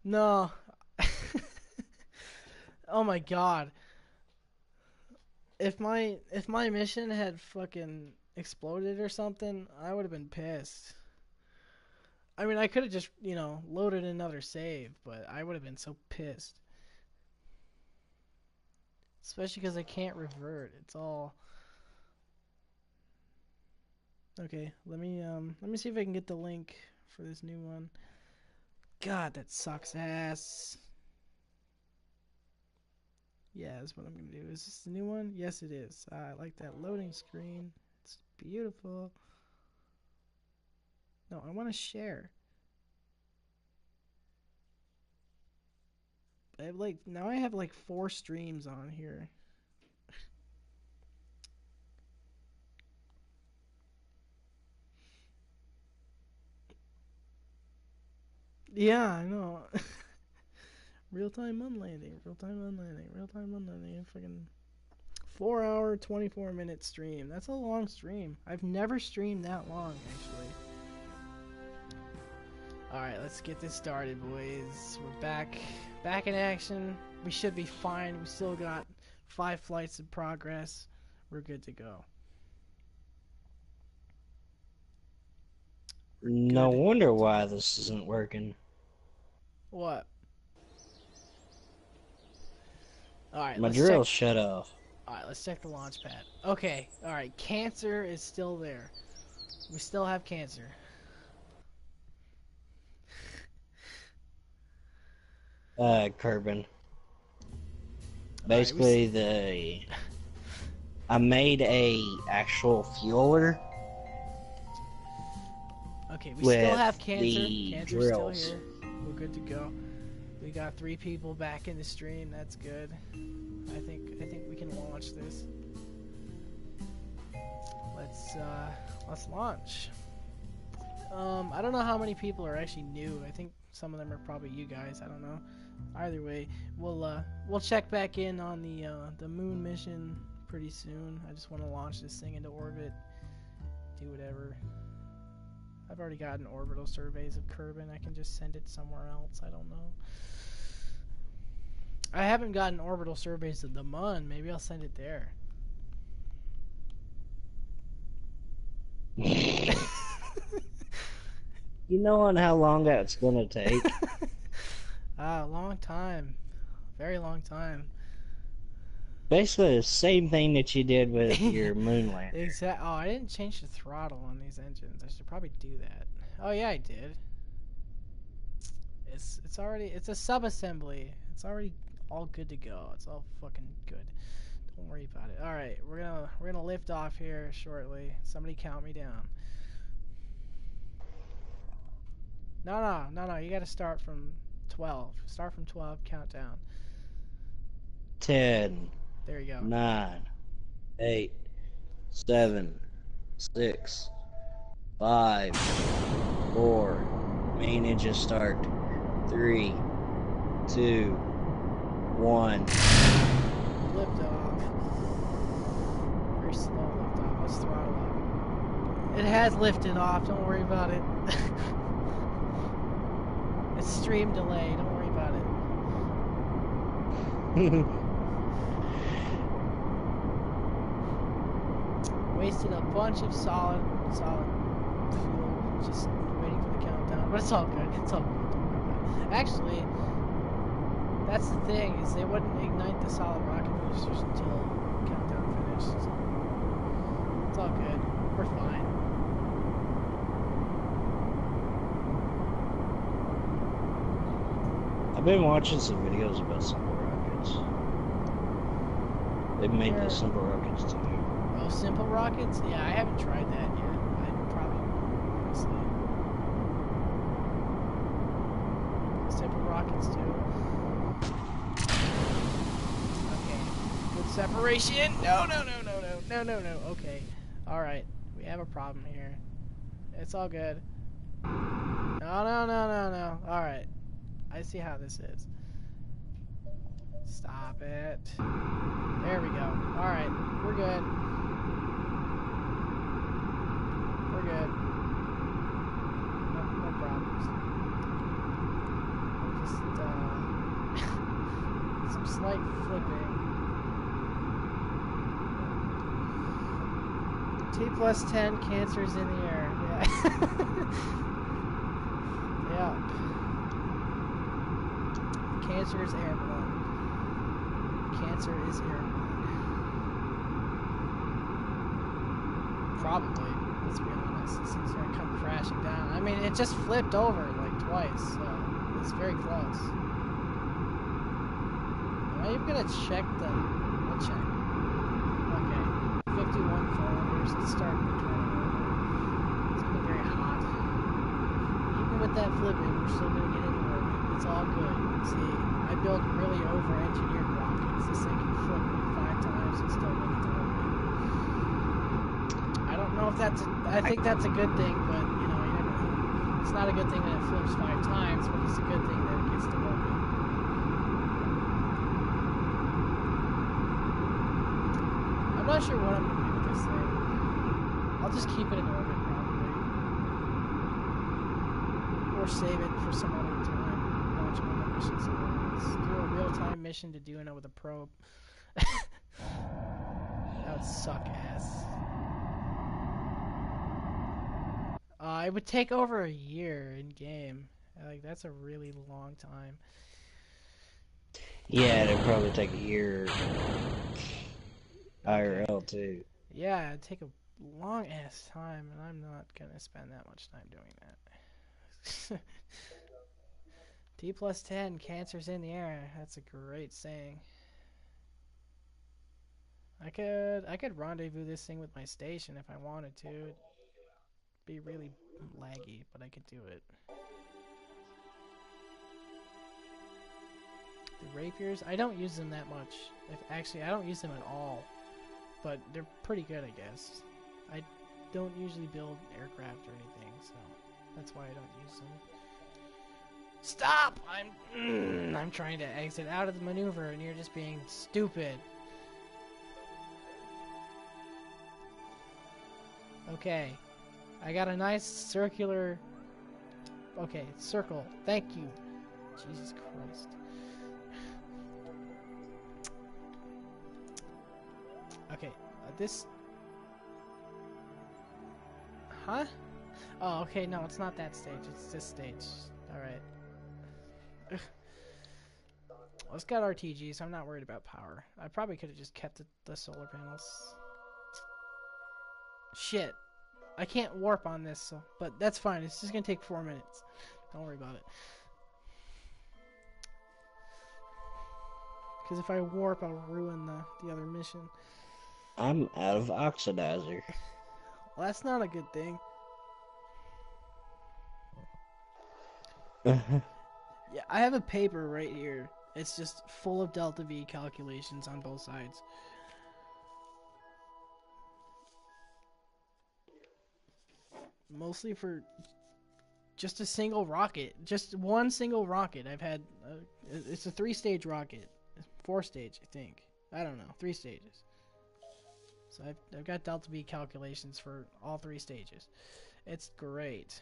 No. Oh my god. If my mission had fucking exploded or something, I would have been pissed. I mean, I could have just, loaded another save, but I would have been so pissed. Especially because I can't revert. It's all okay. Let me see if I can get the link for this new one. God, that sucks ass. Yeah, that's what I'm gonna do. Is this the new one? Yes, it is. I like that loading screen. It's beautiful. No, I want to share. I have now I have like 4 streams on here. Yeah, I know. Real time unlanding, real time unlanding, real time unlanding. Fucking 4 hour, 24-minute stream. That's a long stream. I've never streamed that long, actually. Alright, let's get this started, boys. We're back in action. We should be fine. We still got 5 flights in progress. We're good to go. No wonder why this isn't working. What? Alright, My drill shut off. Alright, let's check the launch pad. Okay, alright, cancer is still there. We still have cancer. Kerbin. Basically, I made a actual fueler. Okay, we still have cancer. Cancer's still here. We're good to go. We got 3 people back in the stream. That's good. I think we can launch this. Let's launch. I don't know how many people are actually new. I think some of them are probably you guys. I don't know. Either way, we'll check back in on the moon mission pretty soon. I just want to launch this thing into orbit. Do whatever. I've already gotten orbital surveys of Kerbin. I can just send it somewhere else. I don't know. I haven't gotten orbital surveys of the Mun. Maybe I'll send it there. You know on how long that's gonna take? A long time. Very long time. Basically the same thing that you did with your moon lander. Exactly. Oh, I didn't change the throttle on these engines. I should probably do that. Oh yeah, I did. It's a sub-assembly. It's already all good to go. It's all fucking good. Don't worry about it. All right, we're gonna lift off here shortly. Somebody count me down. No. You got to start from 12. Start from 12. Count down. 10. There you go. 9, 8, 7, 6, 5, 4. Main engine start. 3, 2, 1. Lift off. Very slow lift off. Let's throttle up. It has lifted off. Don't worry about it. It's stream delay. Don't worry about it. Wasted a bunch of solid fuel just waiting for the countdown. But it's all good. It's all good. Don't worry about it. Actually, that's the thing, is they wouldn't ignite the solid rocket boosters until the countdown finished. So it's all good. We're fine. I've been watching some videos about simple rockets. They've made the simple rockets too. Oh, simple rockets? Yeah, I haven't tried that yet. I probably will, honestly. Simple rockets too. Okay. Good separation. No. Okay. Alright. We have a problem here. It's all good. No. Alright. I see how this is. Stop it. There we go. Alright. We're good. We're good. No problems. We'll just slight flipping. T+10, Cancer's in the air. Yeah. Yep. Cancer is airborne. Cancer is airborne. Probably. Let's be honest. This thing's gonna come crashing down. I mean, it just flipped over like twice, so it's very close. Am I even gonna check the... We'll check. Okay. 51 kilometers. Let's start turning over. It's gonna be very hot. Even with that flipping, we're still gonna get into orbit. It's all good. See, I build really over-engineered rockets. This thing can flip like 5 times and still make it to orbit. I don't know if that's I think that's a good thing, but, you know, you never know. It's not a good thing that it flips 5 times, but it's a good thing that it gets to orbit. I'm not sure what I'm going to do with this thing. I'll just keep it in orbit, probably. Or save it for some other time. Launch another mission somewhere else. Do a real-time mission to Duna with a probe. That would suck ass. It would take over a year in game. Like, that's a really long time. Yeah, it'd probably take a year Okay. IRL too. Yeah, it'd take a long ass time, and I'm not gonna spend that much time doing that. T+10, Cancer's in the air. That's a great saying. I could rendezvous this thing with my station if I wanted to. It'd be really laggy, but I could do it. The rapiers, I don't use them that much. Actually, I don't use them at all. But they're pretty good, I guess. I don't usually build aircraft or anything, so that's why I don't use them. Stop! I'm trying to exit out of the maneuver, and you're just being stupid. Okay. I got a nice circular... Okay, circle. Thank you. Jesus Christ. Okay, this... Huh? Oh, okay, no, it's not that stage. It's this stage. Alright. Well, it's got RTG, so I'm not worried about power. I probably could have just kept the solar panels. Shit. I can't warp on this, so, but that's fine. It's just gonna take 4 minutes. Don't worry about it. Because if I warp, I'll ruin the other mission. I'm out of oxidizer. Well, that's not a good thing. Yeah, I have a paper right here. It's just full of delta V calculations on both sides. Mostly for just a single rocket. Just one single rocket. I've had... it's a 3-stage rocket. 4-stage, I think. I don't know. 3 stages. So I've got delta V calculations for all 3 stages. It's great.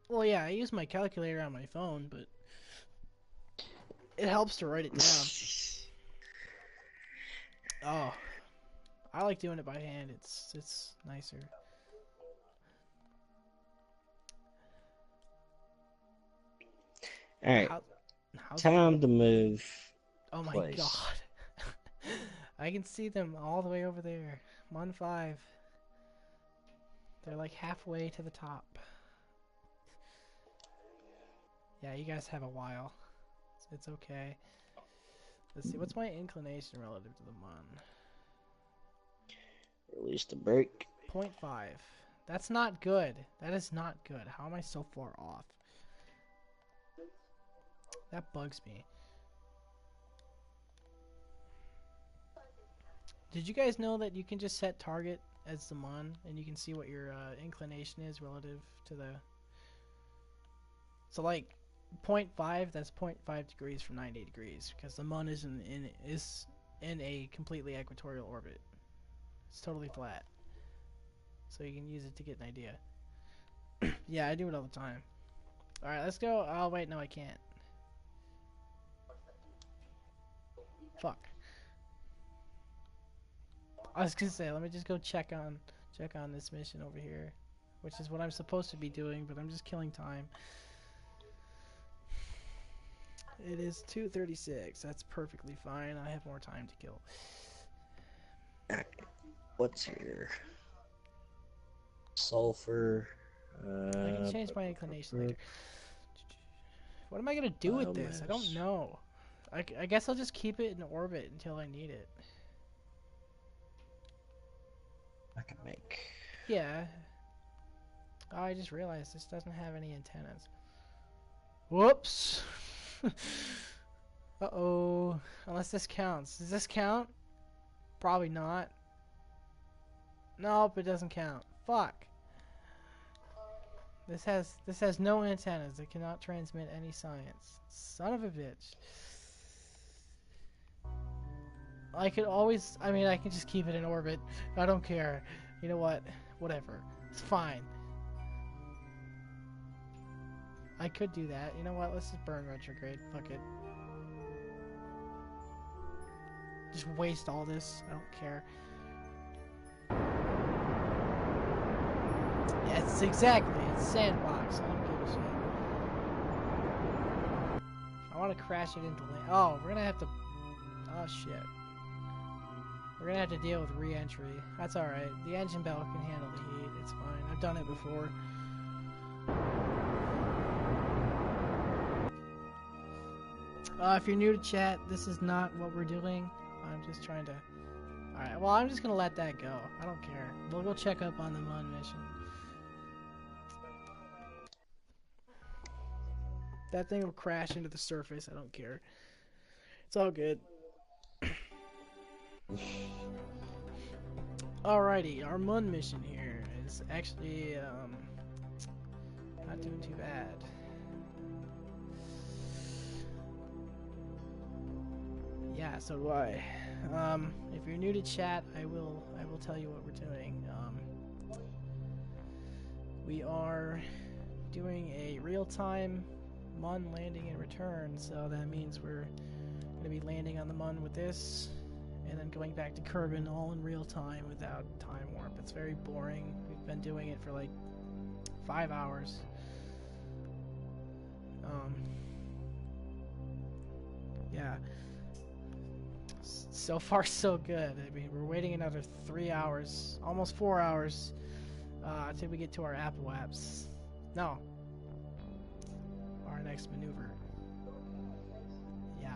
Well, yeah, I use my calculator on my phone, but it helps to write it down. Oh, I like doing it by hand. It's nicer. Alright, How's time to move. Oh my place. god. I can see them all the way over there. Mon 5. They're like halfway to the top. Yeah, you guys have a while. It's okay. Let's see, what's my inclination relative to the Mon? Release the brake. 0.5. That's not good. That is not good. How am I so far off? That bugs me. Did you guys know that you can just set target as the Mon and you can see what your inclination is relative to the... So like 0.5, that's 0.5 degrees from 90 degrees because the Mon is in a completely equatorial orbit. It's totally flat. So you can use it to get an idea. Yeah, I do it all the time. Alright, let's go. Oh, wait, no, I can't. Fuck. I was gonna say, let me just go check on this mission over here, which is what I'm supposed to be doing, but I'm just killing time. It is 2:36. That's perfectly fine. I have more time to kill. What's here? Sulfur. I can change my inclination later. What am I gonna do with this? I don't know. I guess I'll just keep it in orbit until I need it. I can make. Yeah. Oh, I just realized this doesn't have any antennas. Whoops. Uh-oh. Unless this counts. Does this count? Probably not. Nope, it doesn't count. Fuck. This has no antennas. It cannot transmit any science. Son of a bitch. I could always, I mean, I can just keep it in orbit. I don't care. You know what? Whatever. It's fine. I could do that. You know what? Let's just burn retrograde. Fuck it. Just waste all this. I don't care. Yeah, it's exactly. It's sandbox. I don't give a shit. I want to crash it into land. Oh, we're gonna have to. Oh shit. We're gonna have to deal with re-entry. That's alright. The engine bell can handle the heat. It's fine. I've done it before. If you're new to chat, this is not what we're doing. I'm just trying to... Alright, well, I'm just gonna let that go. I don't care. We'll go check up on the Mun mission. That thing will crash into the surface. I don't care. It's all good. Alrighty, our Mun mission here is actually not doing too bad. Yeah, so do I. If you're new to chat, I will tell you what we're doing. We are doing a real-time Mun landing and return, so that means we're gonna be landing on the Mun with this, and then going back to Kerbal all in real time without time warp. It's very boring. We've been doing it for like 5 hours. Yeah. So far, so good. I mean, we're waiting another 3 hours, almost 4 hours, until we get to our Apple apps. No. Our next maneuver. Yeah.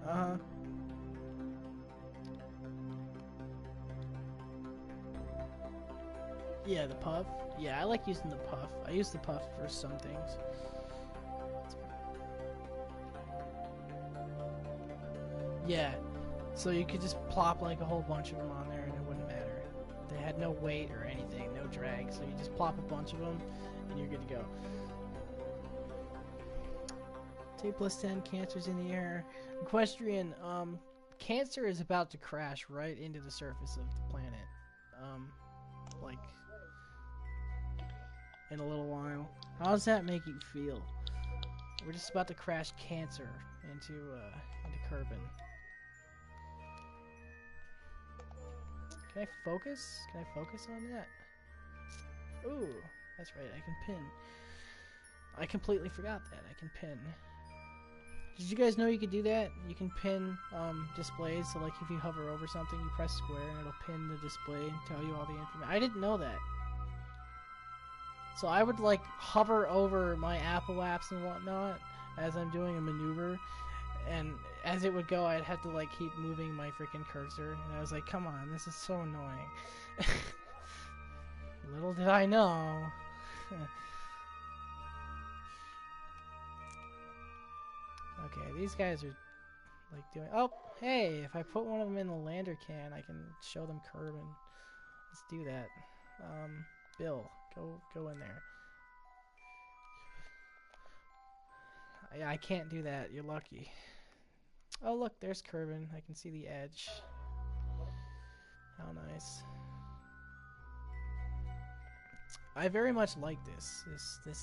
Uh-huh. Yeah, the puff. Yeah, I like using the puff. I use the puff for some things. Yeah, so you could just plop like a whole bunch of them on there and it wouldn't matter. They had no weight or anything, no drag, so you just plop a bunch of them and you're good to go. 2+10, Cancer's in the air. Equestrian, Cancer is about to crash right into the surface of the planet. Like, in a little while. How does that make you feel? We're just about to crash Cancer into Kerbal. Can I focus? Can I focus on that? Ooh, that's right, I can pin. I completely forgot that. I can pin. Did you guys know you could do that? You can pin displays, so like if you hover over something, you press square and it'll pin the display and tell you all the information. I didn't know that. So I would like hover over my Apple apps and whatnot as I'm doing a maneuver, and as it would go, I'd have to like keep moving my freaking cursor, and I was like, come on, this is so annoying. Little did I know. Okay, these guys are like doing... Oh, hey, if I put one of them in the lander can, I can show them Kerbal. Let's do that. Bill, go in there. Yeah, I can't do that. You're lucky. Oh, look, there's Kerbin. I can see the edge. How nice. I very much like this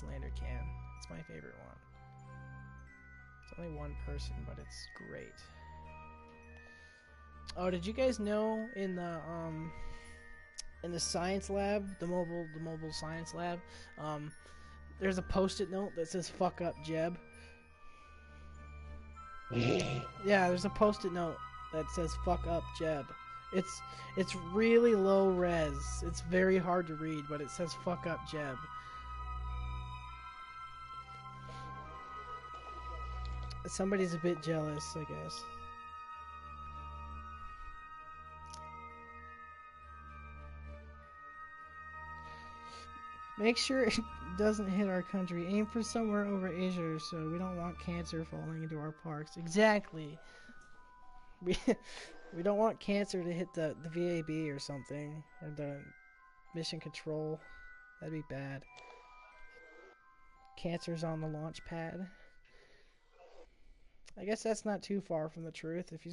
lander can. It's my favorite one. It's only one person, but it's great. Oh, did you guys know in the science lab, the mobile science lab, there's a post-it note that says "fuck up, Jeb." Yeah, there's a post-it note that says "fuck up, Jeb." It's really low res. It's very hard to read, but it says "fuck up, Jeb." Somebody's a bit jealous, I guess. Make sure it doesn't hit our country. Aim for somewhere over Asia or so. We don't want cancer falling into our parks. Exactly. We we don't want cancer to hit the VAB or something. Or the mission control. That'd be bad. Cancer's on the launch pad. I guess that's not too far from the truth. If you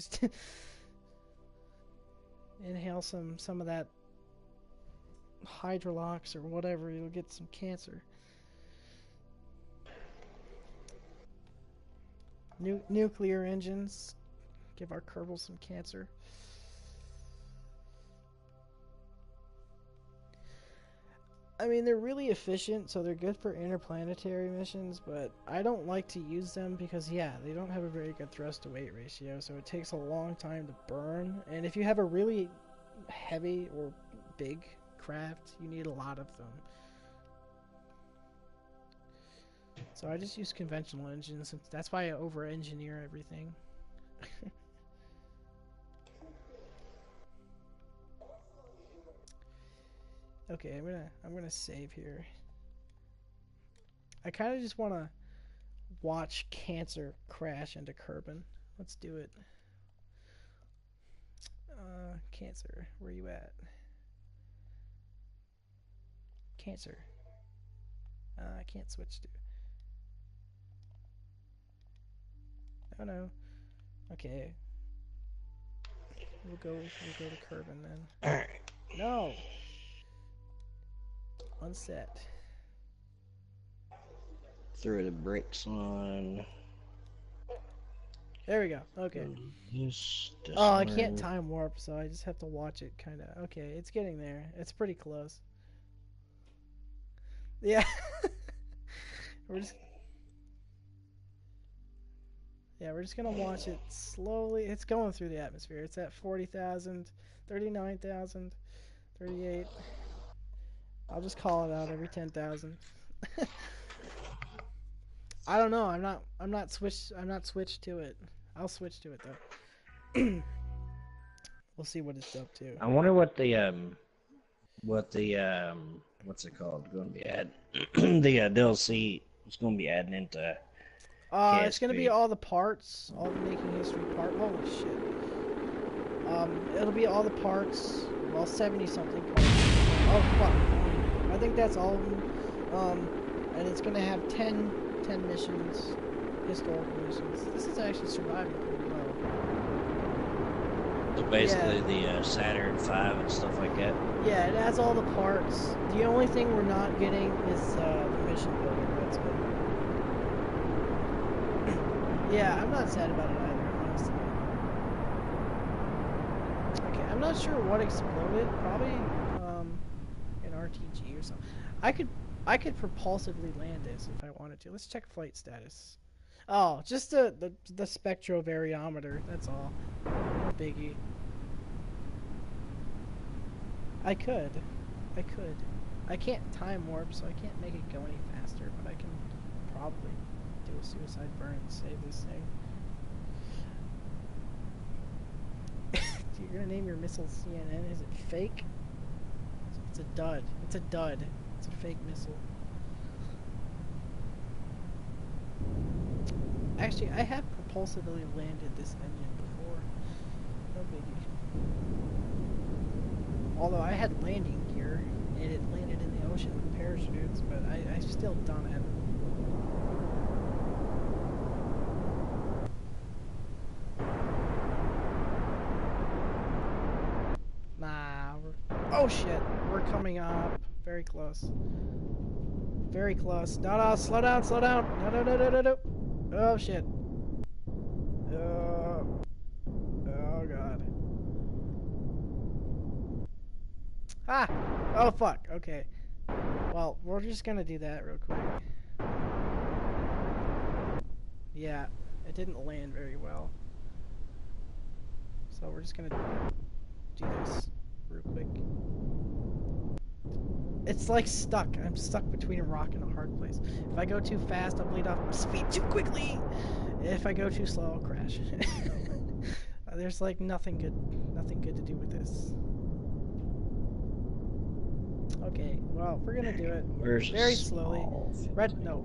inhale some of that Hydrolox or whatever, you'll get some cancer. Nuclear engines give our Kerbal some cancer. I mean, they're really efficient, so they're good for interplanetary missions, but I don't like to use them because, yeah, they don't have a very good thrust-to-weight ratio, so it takes a long time to burn. And if you have a really heavy or big craft, you need a lot of them. So I just use conventional engines. That's why I over-engineer everything. Okay, I'm gonna save here. I kind of just want to watch cancer crash into Kerbin. Let's do it. Cancer, where you at? Cancer. I can't switch to. Oh no. Okay. We'll go to Kerbin then. Alright. No. Unset. Throw the brakes on. There we go. Okay. This Oh, I can't time warp, so I just have to watch it kind of. Okay, it's getting there. It's pretty close. Yeah. we're just gonna watch it slowly. It's going through the atmosphere. It's at 40,000, 39,000, 38. I'll just call it out every 10,000. I don't know. I'm not switched to it. I'll switch to it though. We'll see what it's up to. I wonder what the what's it called? Going to be add the DLC is going to be adding into. It's gonna be all the parts, all the making history part. Holy shit. It'll be all the parts. Well, 70 something parts. Oh fuck. I think that's all of them. And it's gonna have 10 missions, historical missions. This is actually surviving pretty well. So basically the Saturn V and stuff like that. Yeah, it has all the parts. The only thing we're not getting is the mission builder. That's good. Yeah, I'm not sad about it either, honestly. Okay, I'm not sure what exploded. Probably an RTG or something. I could propulsively land this if I wanted to. Let's check flight status. Oh, just the spectrovariometer. That's all. No biggie. I could. I can't time warp, so I can't make it go any faster, but I can probably do a suicide burn and save this thing. You're gonna name your missile CNN? Is it fake? It's a dud. It's a dud. It's a fake missile. Actually, I have propulsively landed this engine before. No biggie. Although I had landing gear, and it landed in the ocean with parachutes, but I've still done it. Oh shit, we're coming up. Very close. Very close. No, no, slow down, slow down. No, no, no, no, no, no. Oh shit. Oh god. Ah! Oh fuck, okay. Well, we're just gonna do that real quick. Yeah, it didn't land very well. So we're just gonna do this real quick. It's like stuck. I'm stuck between a rock and a hard place. If I go too fast, I'll bleed off speed too quickly. If I go too slow, I'll crash. There's like nothing good to do with this. Okay, well, we're gonna do it very slowly.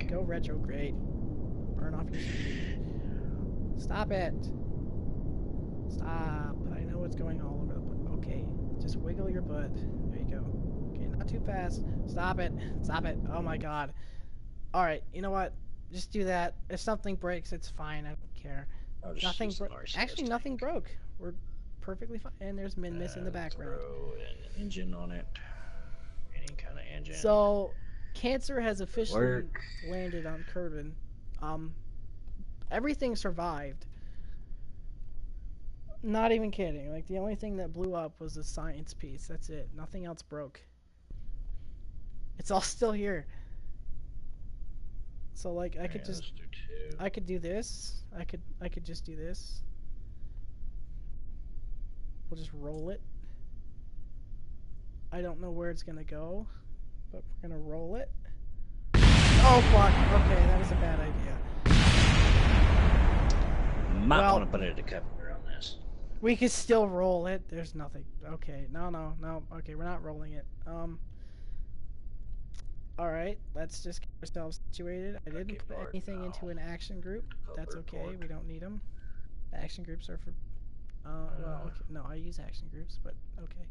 Go retrograde. Burn off your speed. Stop it. Stop. I know it's going all over the place. Okay, just wiggle your butt. There you go. Okay, not too fast. Stop it. Stop it. Oh my god. Alright, you know what? Just do that. If something breaks, it's fine. I don't care. Nothing actually, nothing broke. We're perfectly fine. And there's Minmus in the background. Throw an engine on it. Any kind of engine. So, Cancer has officially landed on Kerbal. Everything survived. Not even kidding. Like, the only thing that blew up was the science piece. That's it. Nothing else broke. It's all still here. So, like, I could just... I could do this. I could just do this. We'll just roll it. I don't know where it's gonna go, but we're gonna roll it. Oh, fuck. Okay, that was a bad idea. Might want to put it in a cover on this. We could still roll it. There's nothing. Okay, no. Okay, we're not rolling it. Alright, let's just get ourselves situated. I didn't put anything into an action group. That's okay, we don't need them. Action groups are for... well, okay. No, I use action groups, but okay.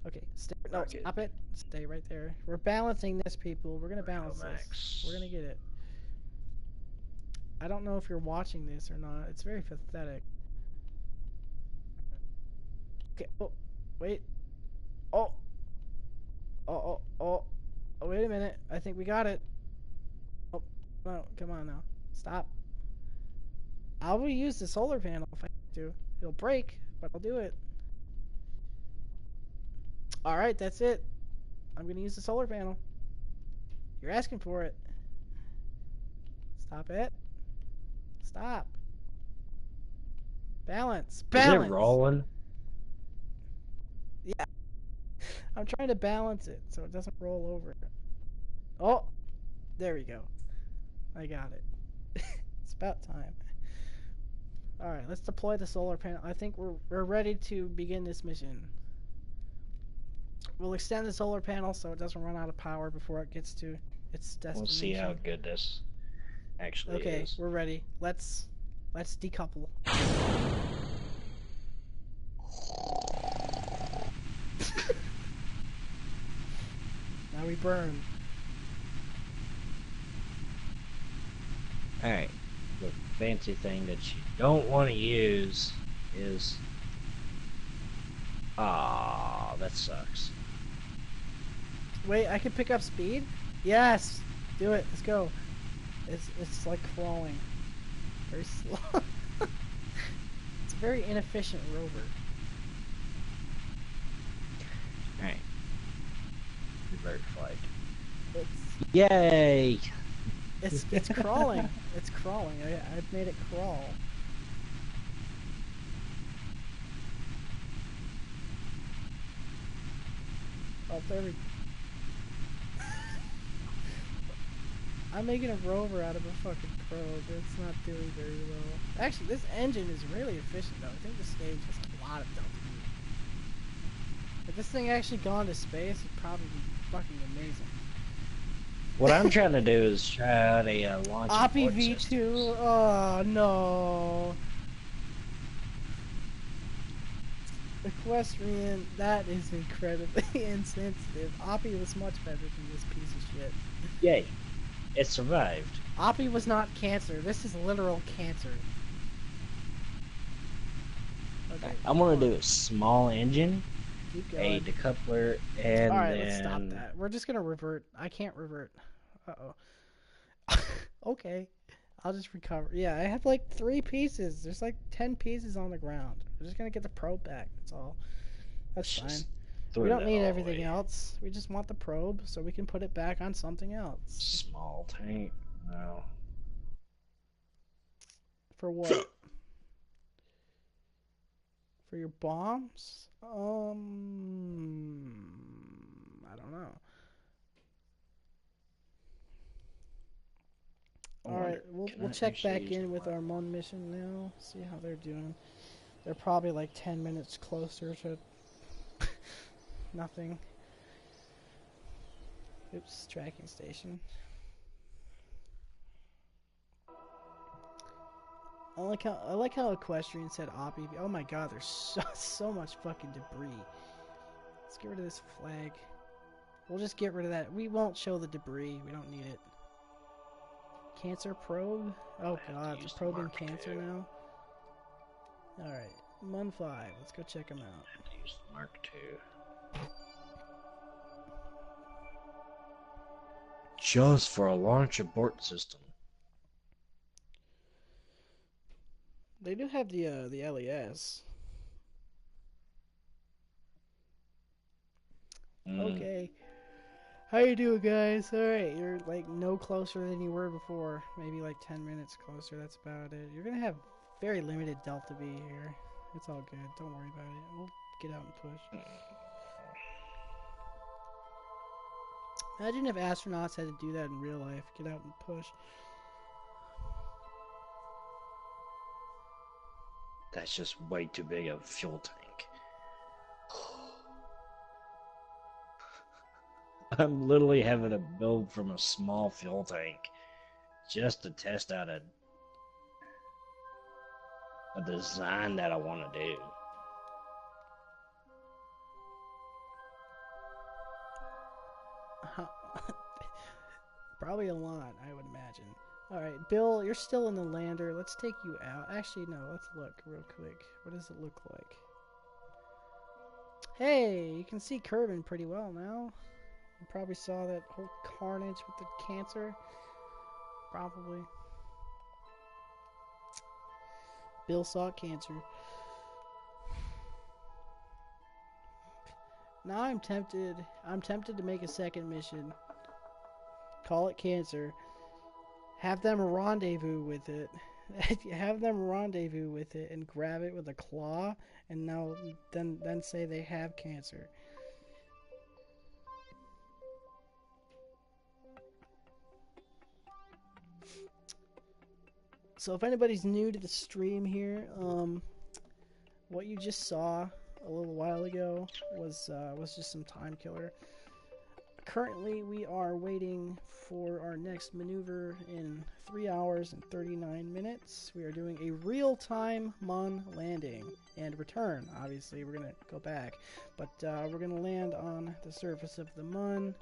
Okay, stop it. Stay right there. We're balancing this, people. We're gonna balance this. We're gonna get it. I don't know if you're watching this or not. It's very pathetic. Okay, oh, wait. Oh, wait a minute. I think we got it. Oh, no, come on now. Stop. I will use the solar panel if I have to. It'll break, but I'll do it. Alright, that's it. I'm gonna use the solar panel. You're asking for it. Stop it. Stop. Balance. Balance. Is it rolling? Yeah. I'm trying to balance it so it doesn't roll over. Oh, there we go. I got it. It's about time. Alright, let's deploy the solar panel. I think we're ready to begin this mission. We'll extend the solar panel so it doesn't run out of power before it gets to its destination. We'll see how good this actually is. Okay, we're ready. Let's decouple. Now we burn. Alright, the fancy thing that you don't want to use is... Ah, that sucks. Wait, I can pick up speed? Yes! Do it, let's go. It's like crawling. Very slow. It's a very inefficient rover. Alright. Revert flight. It's... Yay! It's crawling. It's crawling. I've made it crawl. Oh, there we... I'm making a rover out of a fucking probe. It's not doing very well. Actually, this engine is really efficient, though. I think the stage has a lot of delta V. If this thing actually gone to space, it'd probably be fucking amazing. What I'm trying to do is try out a launch Oppie V2. Oh no. Equestrian, that is incredibly insensitive. Oppie was much better than this piece of shit. Yay. It survived. Oppie was not cancer. This is literal cancer. Okay. I'm gonna do a small engine Keep a going. decoupler, and Alright, let's stop then that. We're just gonna revert. I can't revert. Uh-oh. Okay. I'll just recover. Yeah, I have like 3 pieces. There's like 10 pieces on the ground. We're just gonna get the probe back. That's all. That's let's fine. just We throw don't that need all everything away. else. We just want the probe so we can put it back on something else. Small tank. No. For what? For your bombs? I don't know. I All right, wonder, we'll can I check actually back use in with my... our Mun mission now. See how they're doing. They're probably like 10 minutes closer to nothing. Oops, tracking station. I like how Equestrian said Oppie. Oh my god, there's so much fucking debris. Let's get rid of this flag. We'll just get rid of that. We won't show the debris. We don't need it. Cancer probe? Oh god, they're probing cancer now. Alright, Mun 5. Let's go check them out. Use the Mark II. Just for a launch abort system. They do have the LES. Okay. How you doing, guys? Alright, you're like no closer than you were before. Maybe like 10 minutes closer, that's about it. You're gonna have very limited Delta V here. It's all good, don't worry about it. We'll get out and push. Imagine if astronauts had to do that in real life. Get out and push. That's just way too big of a fuel tank. I'm literally having to build from a small fuel tank just to test out a design that I want to do. Probably a lot, I would imagine. Alright, Bill, you're still in the lander. Let's take you out. Actually, no, let's look real quick. What does it look like? Hey, you can see Kerbin pretty well now. You probably saw that whole carnage with the cancer. Probably. Bill saw cancer. Now I'm tempted. I'm tempted to make a second mission. Call it cancer. Have them rendezvous with it. Have them rendezvous with it and grab it with a claw, and now then say they have cancer. So if anybody's new to the stream here, what you just saw a little while ago was just some time killer. Currently, we are waiting for our next maneuver in 3 hours and 39 minutes. We are doing a real-time Mun landing and return. Obviously, we're gonna go back, but we're gonna land on the surface of the Mun,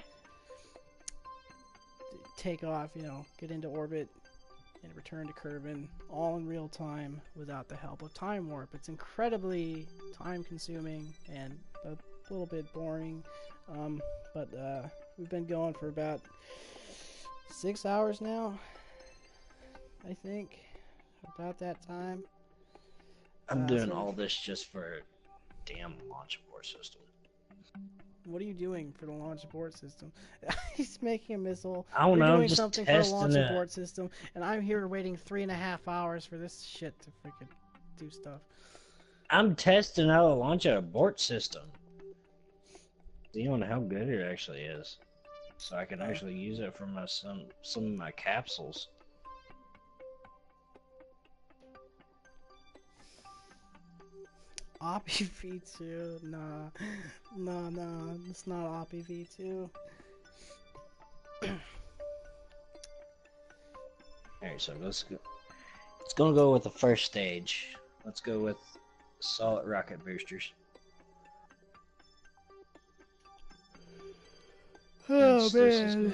take off, you know, get into orbit, and return to Kerbin, all in real time without the help of time warp. It's incredibly time consuming and a little bit boring, but we've been going for about 6 hours now, I think, about that time. I'm doing all this just for a damn launch abort system. What are you doing for the launch abort system? He's making a missile. I don't You're know, doing just something for the launch testing it. abort system, and I'm here waiting 3.5 hours for this shit to freaking do stuff. I'm testing out a launch abort system. Seeing how good it actually is. So I can actually use it for my some of my capsules. Oppie V2? Nah. Nah, it's not Oppie V2. Alright, so let's go. It's gonna go with the first stage. Let's go with solid rocket boosters. Oh man.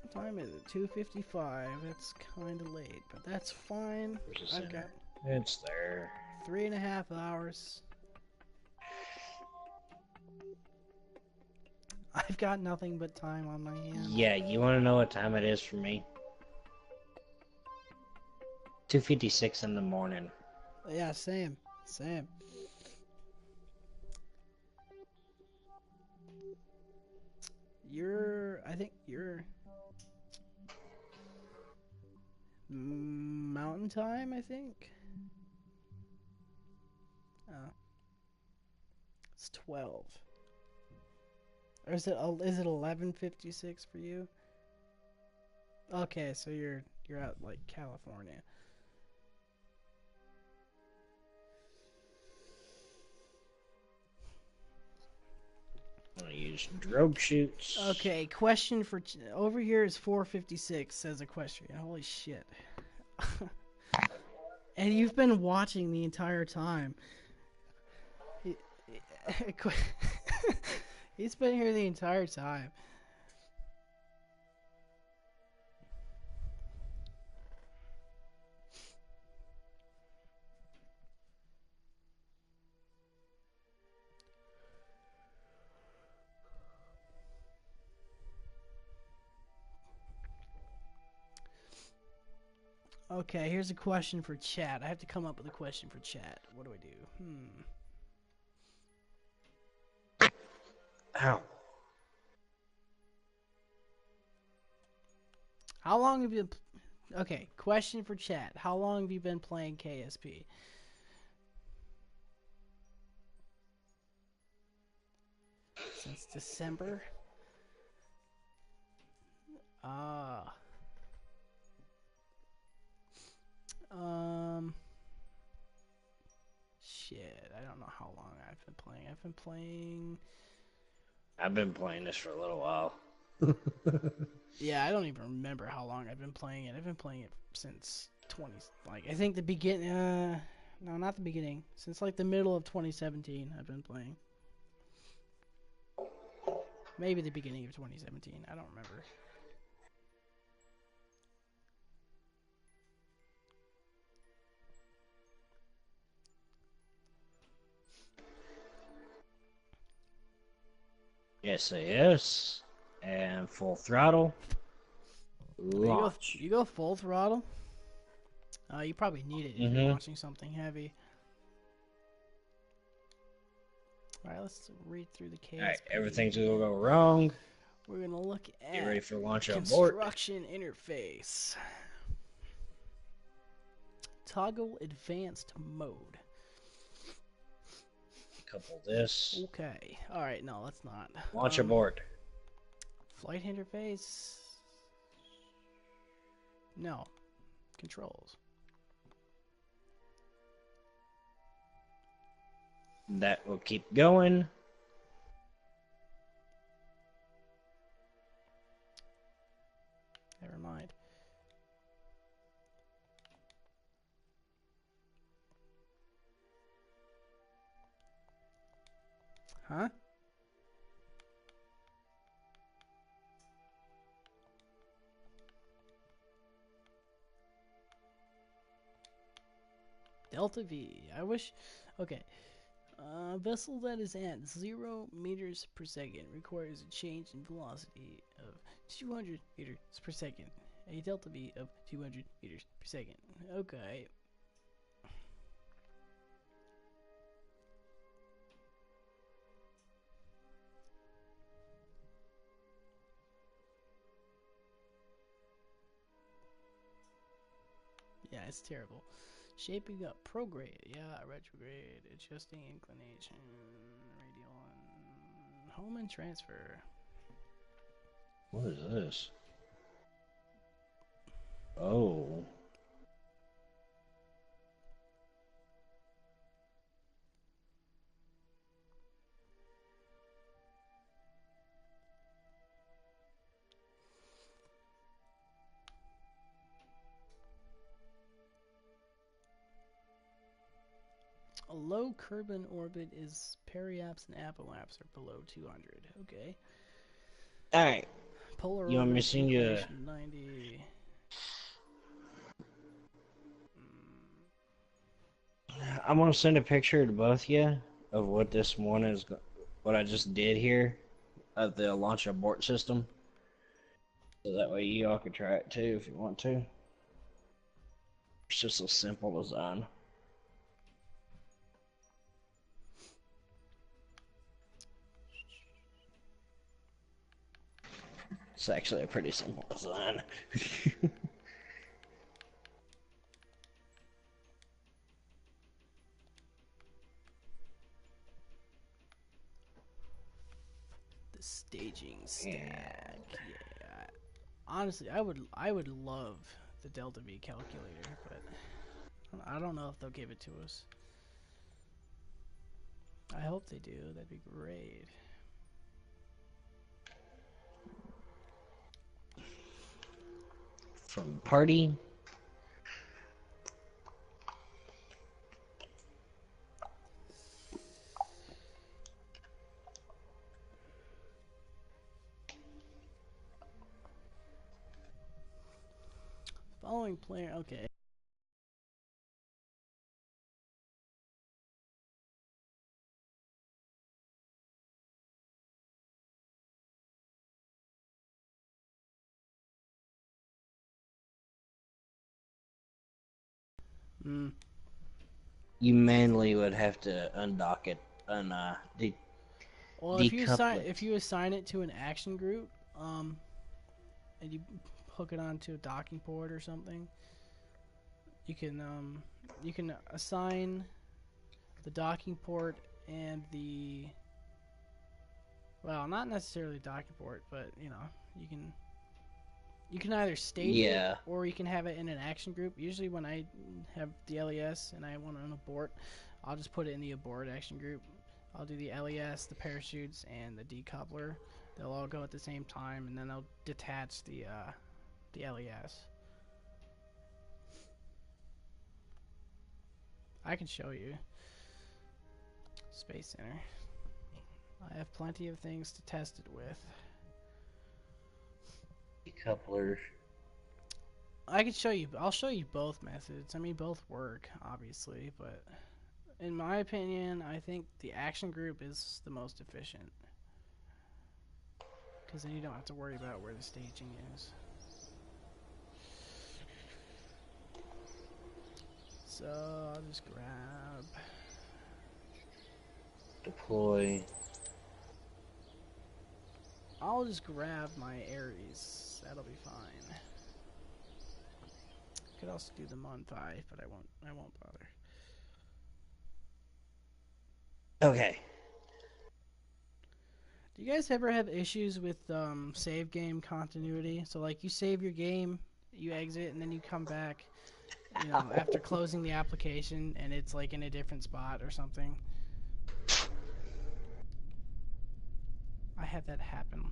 What time is it? 2:55. It's kind of late, but that's fine. Where's the I've center? got. It's there. 3.5 hours. I've got nothing but time on my hands. Yeah, you want to know what time it is for me? 2:56 in the morning. Yeah, same. Same. I think you're mountain time, I think. Oh, it's 12. Or is it 11:56 for you? Okay, so you're out like California. I'm gonna use drogue shoots. Okay, question for over here is 4:56 says equestrian. Holy shit. And you've been watching the entire time. He's been here the entire time. Okay, here's a question for chat. I have to come up with a question for chat. What do I do? Ow. How long have you been... Okay, question for chat. How long have you been playing KSP? Since December? Ah. Shit, I don't know how long I've been playing. I've been playing this for a little while. Yeah, I don't even remember how long I've been playing it. I've been playing it since 20... Like, I think the beginning... no, not the beginning. Since, like, the middle of 2017, I've been playing. Maybe the beginning of 2017. I don't remember. SAS and full throttle. Launch. You go full throttle? You probably need it if you're launching something heavy. Alright, let's read through the case. Alright, everything's gonna go wrong. We're gonna look at Get ready for launch on board. construction interface. Toggle advanced mode. Couple this. Okay. Alright, no, let's not. Launch aboard. Flight interface. No. Controls. That will keep going. Never mind. Huh? Delta V. I wish... Okay. Vessel that is at 0 meters per second requires a change in velocity of 200 meters per second. A delta V of 200 meters per second. Okay. Yeah, it's terrible. Shaping up, prograde, yeah, retrograde, adjusting inclination, radial, and home and transfer. What is this? Oh. A low Kerbal orbit is periaps and apoaps are below 200. Okay. Alright. Polar You want me orbit to send you 90. I'm gonna send a picture to both of you of what this one is, what I just did here of the launch abort system. So that way you all can try it too if you want to. It's just a simple design. It's actually a pretty simple design. The staging stack. And Yeah. Honestly, I would love the Delta V calculator, but I don't know if they'll give it to us. I hope they do. That'd be great. from party. Following player. Okay. Hmm. You manually would have to undock it and Well, decouple if it. you assign it to an action group, and you hook it onto a docking port or something, you can assign the docking port and the, well, not necessarily docking port, but you can either stage it Yeah. or you can have it in an action group. Usually when I have the LES and I want an abort, I'll just put it in the abort action group. I'll do the LES, the parachutes, and the decoupler. They'll all go at the same time, and then I'll detach the LES. I can show you. Space Center. I have plenty of things to test it with. Decoupler. I can show you. I'll show you both methods. I mean, both work, obviously, but in my opinion, I think the action group is the most efficient. Because then you don't have to worry about where the staging is. So I'll just grab. Deploy. I'll just grab my Ares. That'll be fine. Could also do the Mon 5, but I won't bother. Okay. Do you guys ever have issues with save game continuity? So like you save your game, you exit, and then you come back, after closing the application, and it's like in a different spot or something. I had that happen.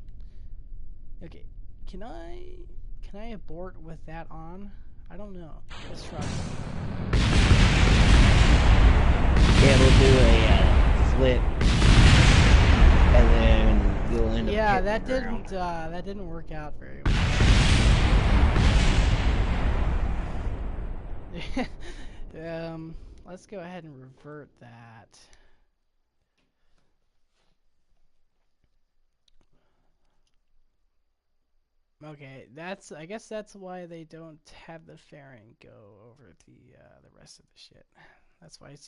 Okay, can I abort with that on? I don't know. Let's try. Yeah, we'll do a flip, and then you'll end up. Yeah, hitting the ground. that didn't work out very well. Let's go ahead and revert that. Okay, I guess that's why they don't have the fairing go over the rest of the shit. That's why it's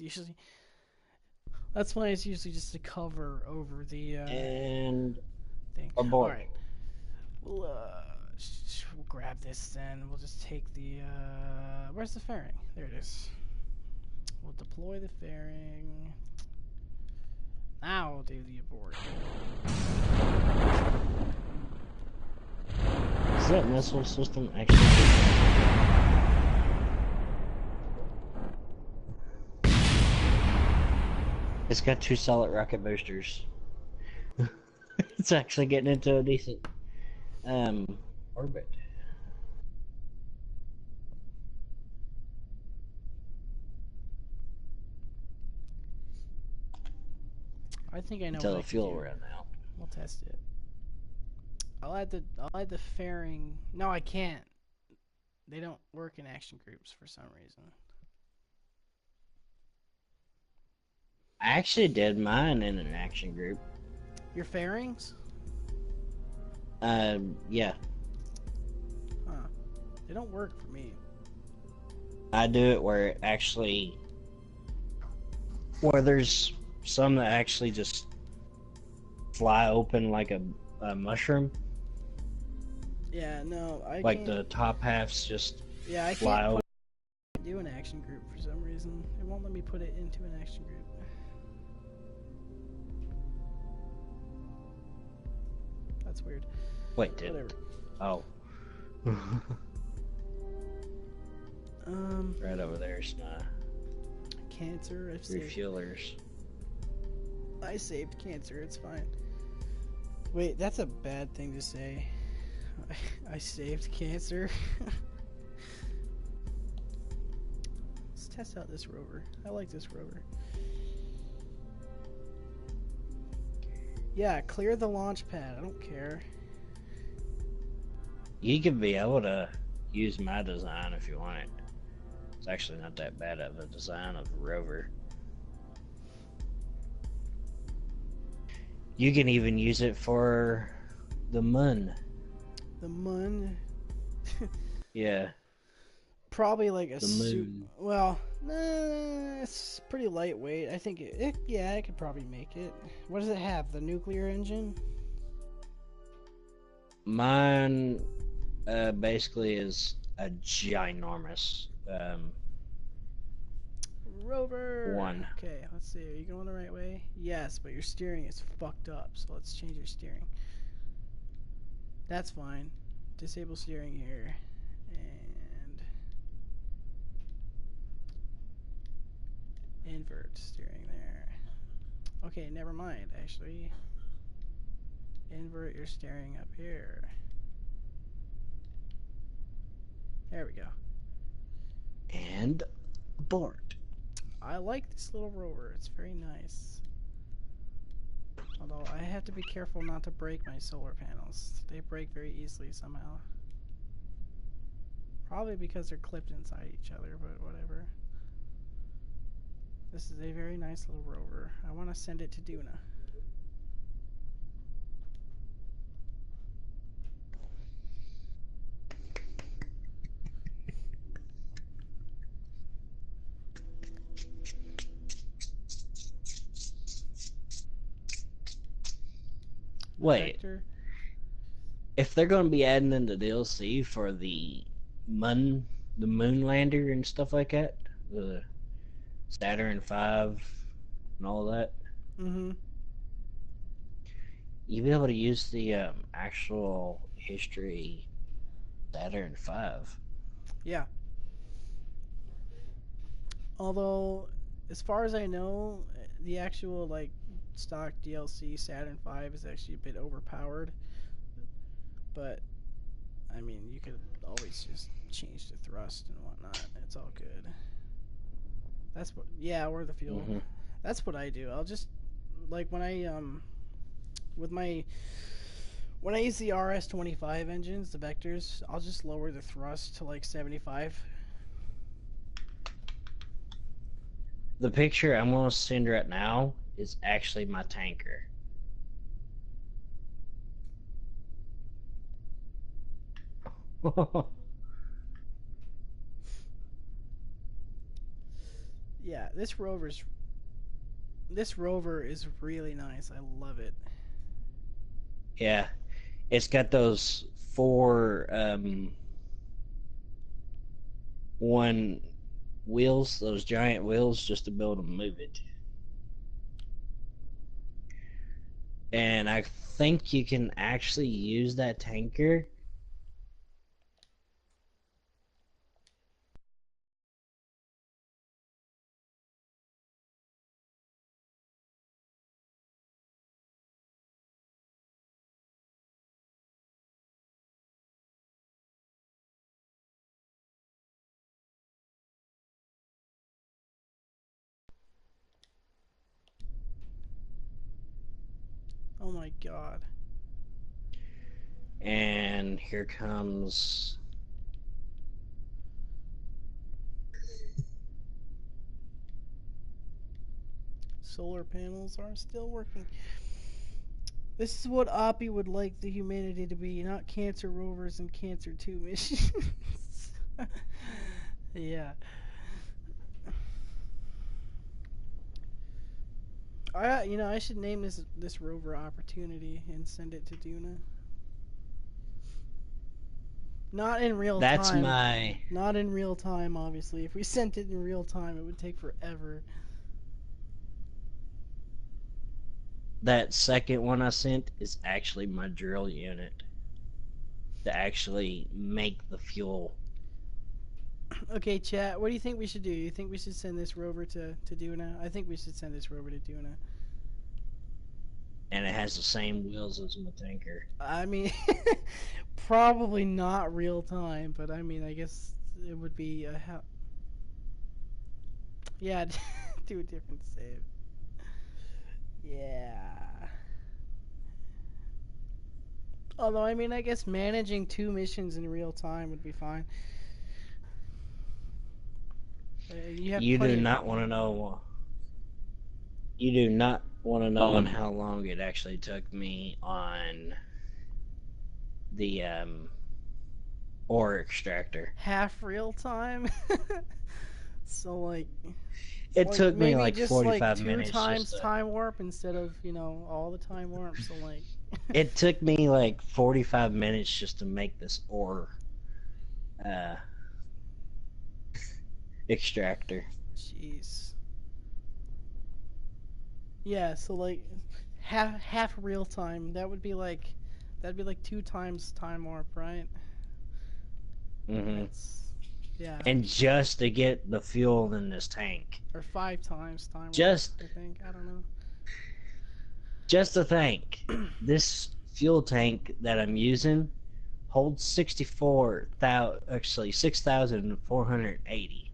usually just a cover over the And thing. All abort. right, we'll grab this then. We'll just take the where's the fairing? There it is. We'll deploy the fairing. Now we'll do the abort. Is that missile system actually? It's got 2 solid rocket boosters. It's actually getting into a decent orbit. I think I know Until what I the can fuel do. ran out. We'll test it. I'll add the fairing. No, I can't. They don't work in action groups for some reason. I actually did mine in an action group. Your fairings? Yeah, Huh. They don't work for me. I do it where there's some that actually just fly open like a mushroom. Yeah, no, I Like can't. the top halves just Yeah, I fly can't open. do an action group for some reason. It won't let me put it into an action group. That's weird. Wait, did Whatever. Oh. Um, Right over there's my cancer. refuelers. I saved cancer. It's fine. Wait, that's a bad thing to say. I saved cancer. Let's test out this rover. I like this rover. Yeah, clear the launch pad. I don't care. You could be able to use my design if you want it. It's actually not that bad of a design of a rover. You can even use it for the moon. The mun. Yeah, Probably like a the suit. moon. Well, nah, it's pretty lightweight. I think yeah, I could probably make it. What does it have? The nuclear engine? Mine basically is a ginormous Rover. one. Okay, let's see. Are you going the right way? Yes, but your steering is fucked up. So let's change your steering. That's fine. Disable steering here. And invert steering there. Okay, never mind, actually. Invert your steering up here. There we go. And abort. I like this little rover. It's very nice. Although I have to be careful not to break my solar panels. They break very easily somehow. Probably because they're clipped inside each other, but whatever. This is a very nice little rover. I want to send it to Duna. The Wait, Vector. if they're going to be adding in the DLC for moon, the moon lander and stuff like that, the Saturn V and all that, Mm-hmm. you'll be able to use the actual history Saturn V. Yeah. Although, as far as I know, the actual like stock DLC Saturn V is actually a bit overpowered. But I mean, you could always just change the thrust and whatnot. It's all good. That's what. Yeah, or the fuel. Mm-hmm. That's what I do. I'll just like with my when I use the RS-25 engines, the vectors, I'll just lower the thrust to like 75. The picture I'm going to send right now is actually my tanker. Yeah, this rover is really nice. I love it. Yeah, it's got those four one wheels, those giant wheels, just to be able to move it. And I think you can actually use that tanker. Oh my god. And here comes. solar panels are still working. This is what Oppie would like the humanity to be, not cancer rovers and cancer 2 missions. Yeah. I should name this rover Opportunity and send it to Duna. Not in real That's time. my Not in real time, obviously. If we sent it in real time, it would take forever. that second one I sent is actually my drill unit to actually make the fuel. Okay, chat. What do you think we should do? You think we should send this rover to Duna? I think we should send this rover to Duna. And it has the same wheels as my tanker. I mean, probably not real time, but I mean, I guess it would be a yeah, do a different save. Yeah. Although, I mean, I guess managing 2 missions in real time would be fine. You have You do plenty of... not want to know. You do not want to know on how long it actually took me on the ore extractor. half real time. So like, It took me maybe like just like 45 2 minutes times just to. time warp instead of all the time warp. So like, It took me like 45 minutes just to make this ore uh, extractor. jeez. Yeah. So like, half real time. That'd be like 2 times time warp, right? Hmm. That's yeah. And just to get the fuel in this tank. Or 5 times time warp. Just I think. I don't know. just to think, this fuel tank that I'm using holds 64,000, actually 6,480.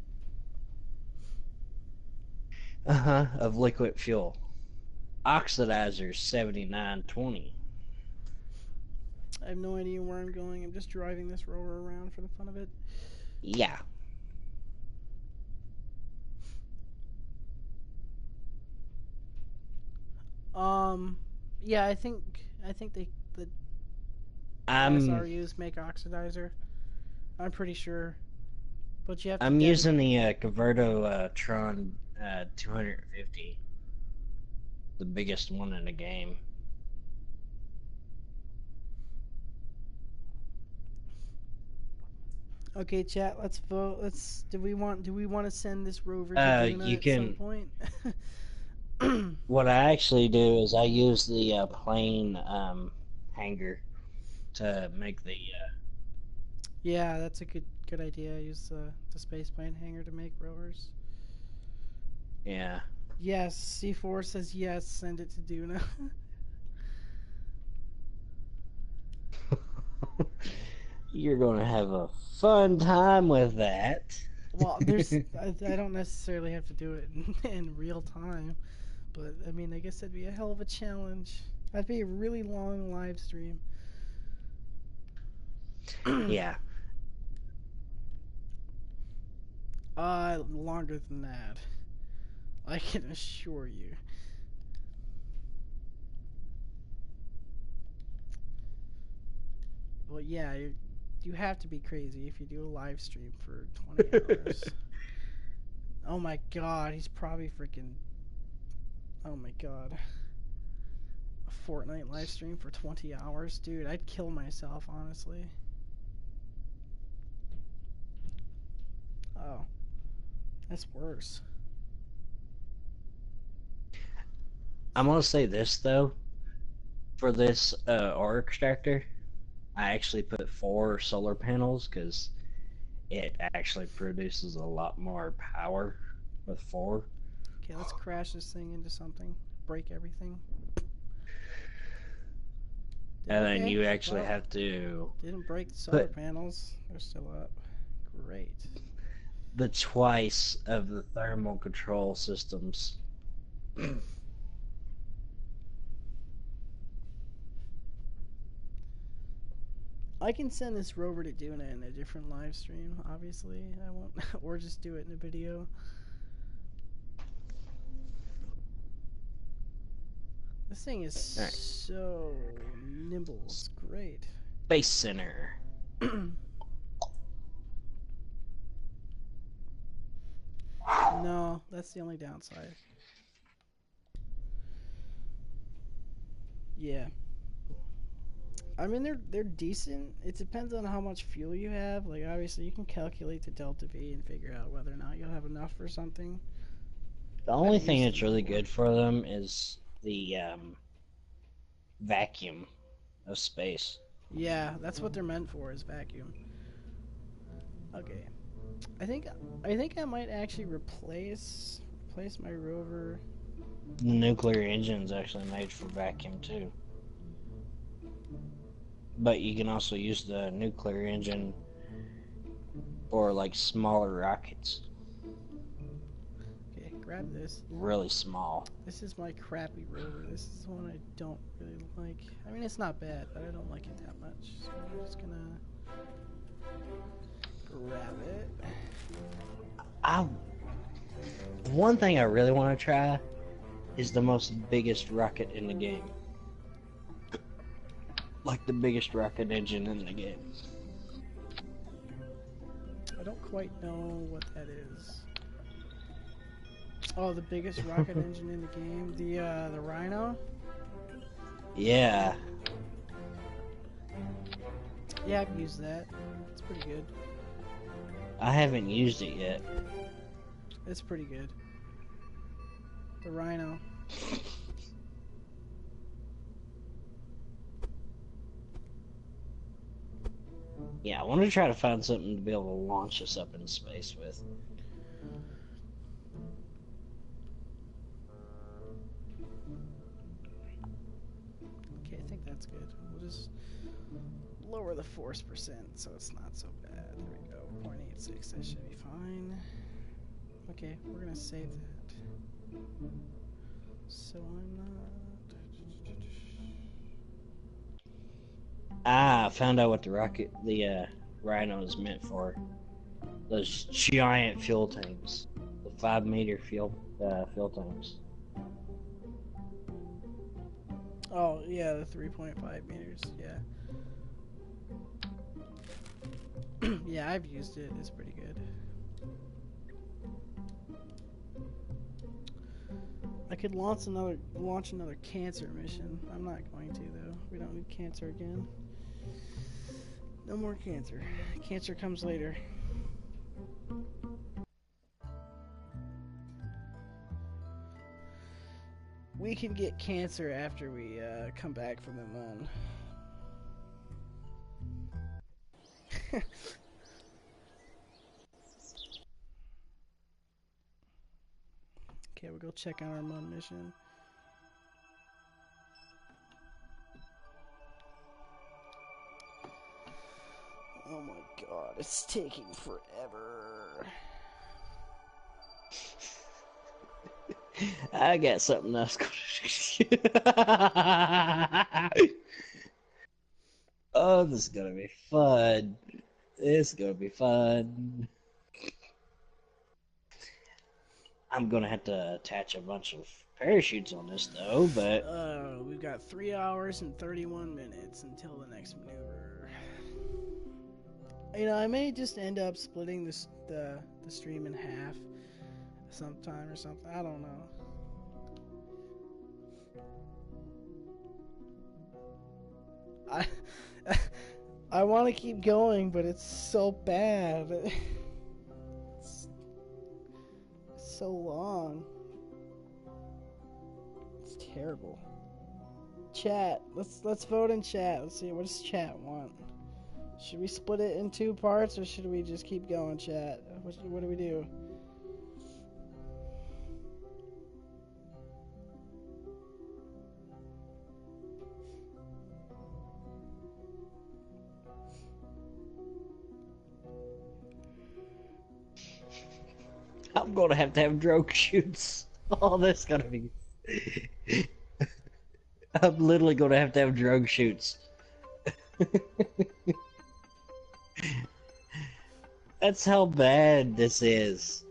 Of liquid fuel. Oxidizer 7920. I have no idea where I'm going. I'm just driving this rover around for the fun of it. Yeah. Yeah, I think the I'm SRUs make oxidizer. I'm pretty sure, but you have to I'm using the Converto Tron 250, the biggest one in the game. Okay, chat. Let's vote. Do we want to send this rover to Duna You at some can. point? What I actually do is I use the plane hanger to make the. Yeah, that's a good idea. Use the space plane hangar to make rovers. Yeah. Yes, C4 says yes. Send it to Duna. You're gonna have a fun time with that. Well, I don't necessarily have to do it in real time, but I mean, I guess that'd be a hell of a challenge. That'd be a really long live stream. Yeah. Longer than that. I can assure you. Well, yeah, you have to be crazy if you do a live stream for 20 hours. Oh my god, he's probably freaking... Oh my god. A Fortnite live stream for 20 hours? Dude, I'd kill myself, honestly. Oh. That's worse. I'm gonna say this though. For this ore extractor, I actually put 4 solar panels because it actually produces a lot more power with 4. Okay, let's crash this thing into something. Break everything. And then Okay, you actually well, have to didn't break the solar put panels. They're still up. Great. the twice of the thermal control systems. I can send this rover to Duna in a different live stream, obviously. I won't, or just do it in a video. This thing is Alright. so nimble. It's great. Base center. No, that's the only downside. Yeah. I mean, they're decent. It depends on how much fuel you have. Like, obviously, you can calculate the delta V and figure out whether or not you'll have enough for something. The I've only thing used that's them really before. good for them is the vacuum of space. Yeah, that's what they're meant for, is vacuum. Okay. I think I think I might actually replace my rover. The nuclear engine's actually made for vacuum too. But you can also use the nuclear engine for like smaller rockets. Okay, grab this. Really small. This is my crappy rover. This is the one I don't really like. I mean, it's not bad, but I don't like it that much. So I'm just gonna grab it. I One thing I really want to try is the most biggest rocket in the game. Like the biggest rocket engine in the game. I don't quite know what that is. Oh, the biggest rocket engine in the game, the Rhino. Yeah. Yeah, I've used that. It's pretty good. I haven't used it yet. It's pretty good. The Rhino. Yeah, I want to try to find something to be able to launch us up into space with. Okay, I think that's good. We'll just lower the force percent so it's not so bad. There we go. 0.86. That should be fine. Okay, we're gonna save that. So I'm not. I found out what the Rhino is meant for. Those giant fuel tanks, the 5-meter fuel tanks. Oh yeah, the 3.5 meters. Yeah. Yeah, I've used it. It's pretty good. I could launch another cancer mission. I'm not going to though. We don't need cancer again. No more cancer. Cancer comes later. We can get cancer after we come back from the moon. Okay, we'll go check on our moon mission. Oh my god, it's taking forever. I got something else. Oh, this is gonna be fun. This is gonna be fun. I'm gonna have to attach a bunch of parachutes on this though, but We've got 3 hours and 31 minutes until the next maneuver. You know, I may just end up splitting the stream in half sometime or something. I don't know. I I want to keep going, but it's so bad. It's so long. It's terrible. Chat, let's vote in chat. Let's see, what does chat want? Should we split it in 2 parts, or should we just keep going, chat? What do we do? I'm gonna have drone shoots. Oh, that's gonna be. I'm literally gonna have drone shoots. That's how bad this is.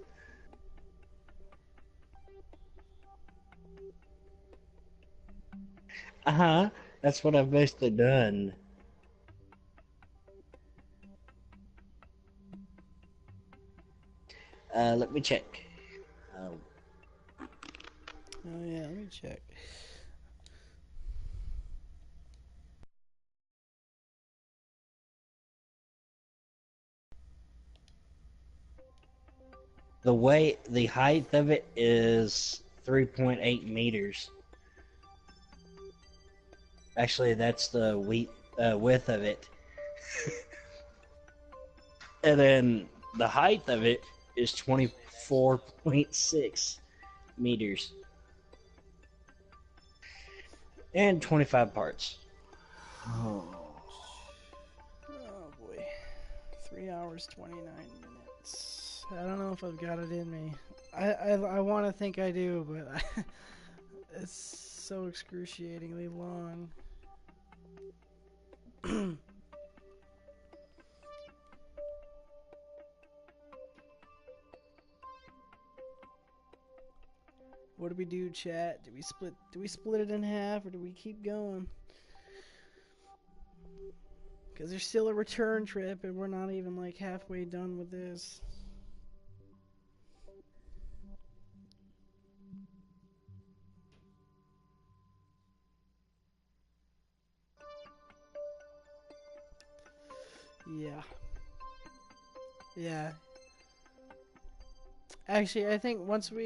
Uh-huh. That's what I've basically done. Let me check. Um, Oh yeah, let me check. the height of it is 3.8 meters. Actually, that's the width of it. And then the height of it is 24.6 meters. And 25 parts. Oh. Oh boy. 3 hours, 29 minutes. I don't know if I've got it in me. I want to think I do, but it's so excruciatingly long. What do we do, chat? Do we split it in half, or do we keep going? Because there's still a return trip, and we're not even like halfway done with this. Yeah. Yeah. Actually, I think once I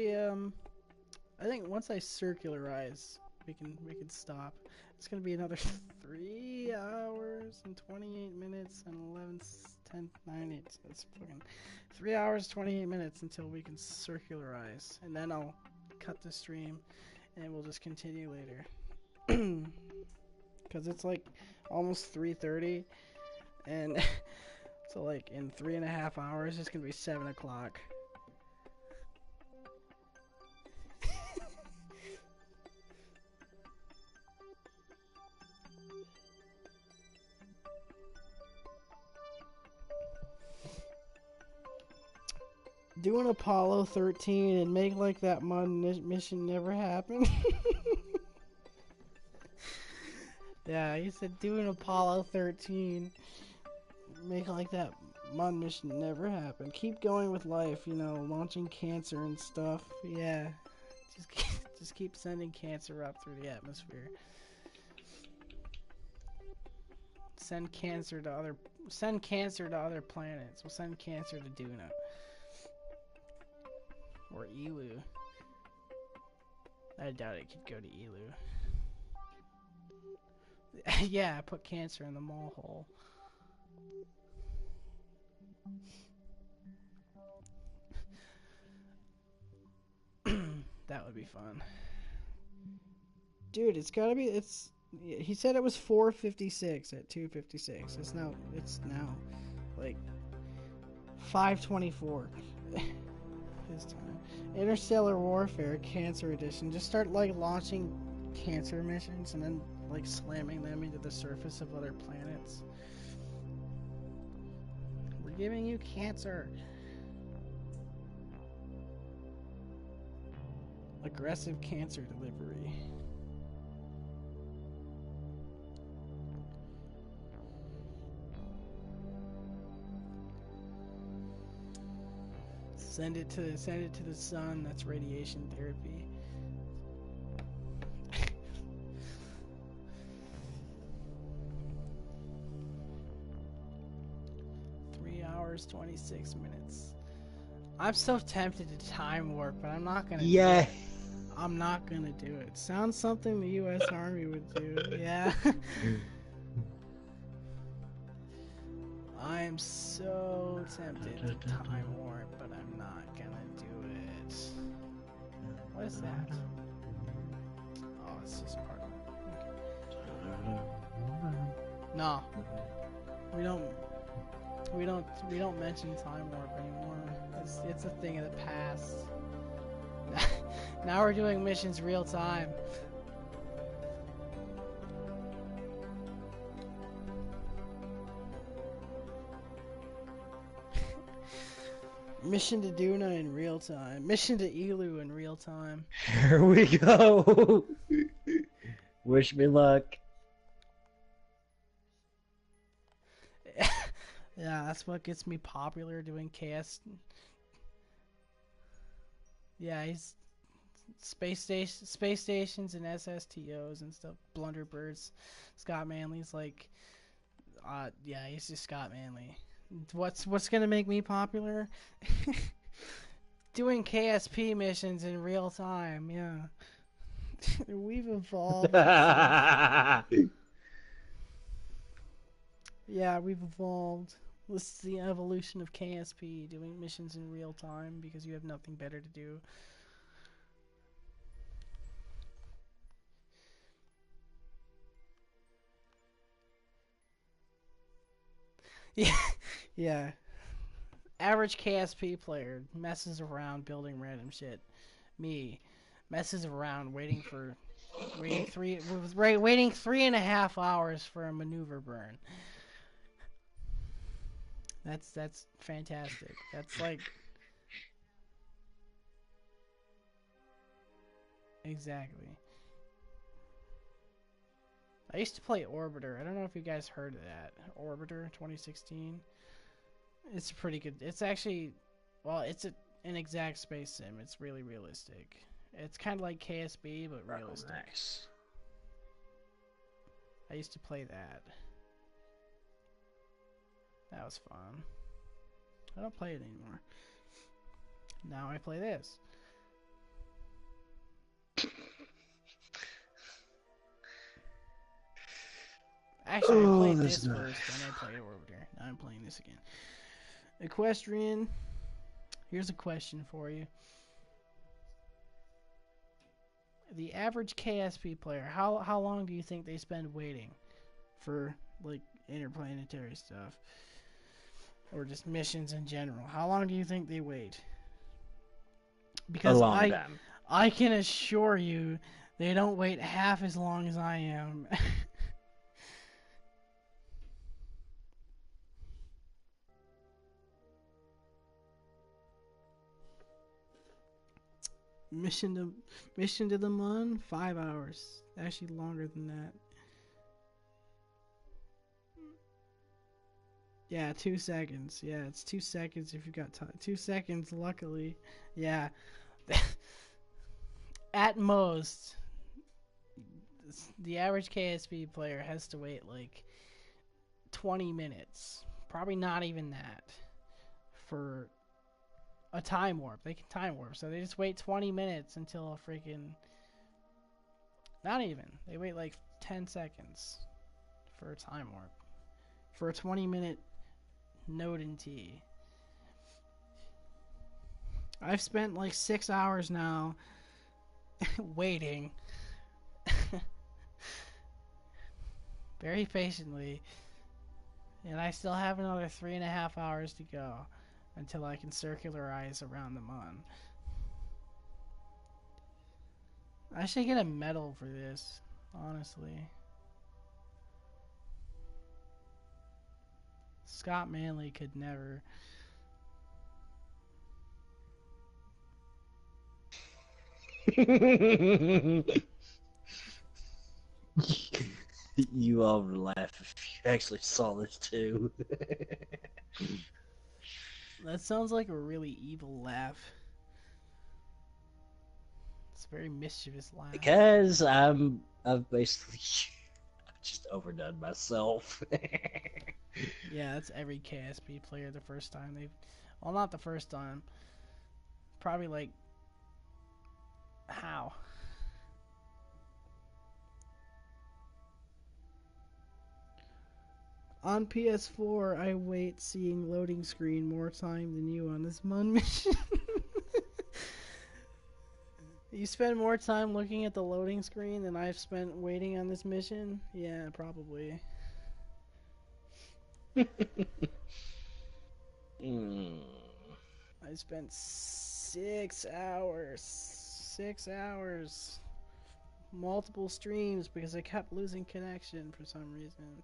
circularize, we can stop. It's gonna be another 3 hours and 28 minutes and 11, 10, 9, 8. So that's fucking 3 hours, 28 minutes until we can circularize, and then I'll cut the stream, and we'll just continue later. Cause it's like almost 3:30, and so like in 3.5 hours, it's gonna be 7 o'clock. Do an Apollo 13 and make like that mission never happened. Yeah, he said do an Apollo 13. Make like that mission never happened. Keep going with life, launching cancer and stuff. Yeah, just keep sending cancer up through the atmosphere. Send cancer to other planets. We'll send cancer to Duna. Or Elu. I doubt it could go to Elu. Yeah, I put cancer in the mole hole. That would be fun. Dude, it's gotta be, he said it was 4:56 at 2:56. It's now like 5:24 his time. Interstellar Warfare Cancer Edition. Just start like launching cancer missions and then like slamming them into the surface of other planets. We're giving you cancer. Aggressive cancer delivery. Send it to the sun. That's radiation therapy. 3 hours, 26 minutes. I'm so tempted to time warp, but I'm not gonna do it. I'm not gonna do it. Sounds something the U.S. Army would do. Yeah. I am so tempted to time warp, but I'm not gonna do it. What is that? Oh, it's just part of it. Okay. No. We don't mention time warp anymore. It's a thing of the past. Now we're doing missions real time. Mission to Duna in real time. Mission to Elu in real time. Here we go. Wish me luck. Yeah, that's what gets me popular doing KS. Yeah, he's space stations, and SSTOs and stuff. Blunderbirds. Scott Manley's like, yeah, he's just Scott Manley. What's gonna make me popular? Doing KSP missions in real time. Yeah, we've evolved. Yeah, we've evolved. This is the evolution of KSP, doing missions in real time because you have nothing better to do. Yeah, yeah. Average KSP player messes around building random shit. Me messes around waiting 3.5 hours for a maneuver burn. That's fantastic. That's like exactly. I used to play Orbiter. I don't know if you guys heard of that. Orbiter 2016. It's pretty good. It's actually, well, an exact space sim. It's really realistic. It's kind of like KSB, but realistic. Nice. I used to play that. That was fun. I don't play it anymore. Now I play this. Actually, I played this first, then I played Orbiter. Now I'm playing this again. Equestrian. Here's a question for you. The average KSP player, how long do you think they spend waiting for like interplanetary stuff or just missions in general? How long do you think they wait? Because a long time. I can assure you they don't wait half as long as I am. Mission to the moon, 5 hours. Actually longer than that. Yeah, 2 seconds. Yeah, it's 2 seconds if you got time. 2 seconds, luckily. Yeah. At most, the average KSP player has to wait like 20 minutes. Probably not even that. For a time warp. They can time warp. So they just wait 20 minutes until a freaking. Not even. They wait like 10 seconds for a time warp. For a 20-minute node in T. I've spent like 6 hours now waiting. Very patiently. And I still have another 3.5 hours to go until I can circularize around the moon. I should get a medal for this, honestly. Scott Manley could never. You all would laugh if you actually saw this too. That sounds like a really evil laugh. It's a very mischievous laugh. Because I've basically just overdone myself. Yeah, that's every KSP player the first time they've. Well, not the first time. Probably like. How? On PS4, I wait seeing loading screen more time than you on this Mun mission. You spend more time looking at the loading screen than I've spent waiting on this mission? Yeah, probably. I spent 6 hours. 6 hours. Multiple streams because I kept losing connection for some reason.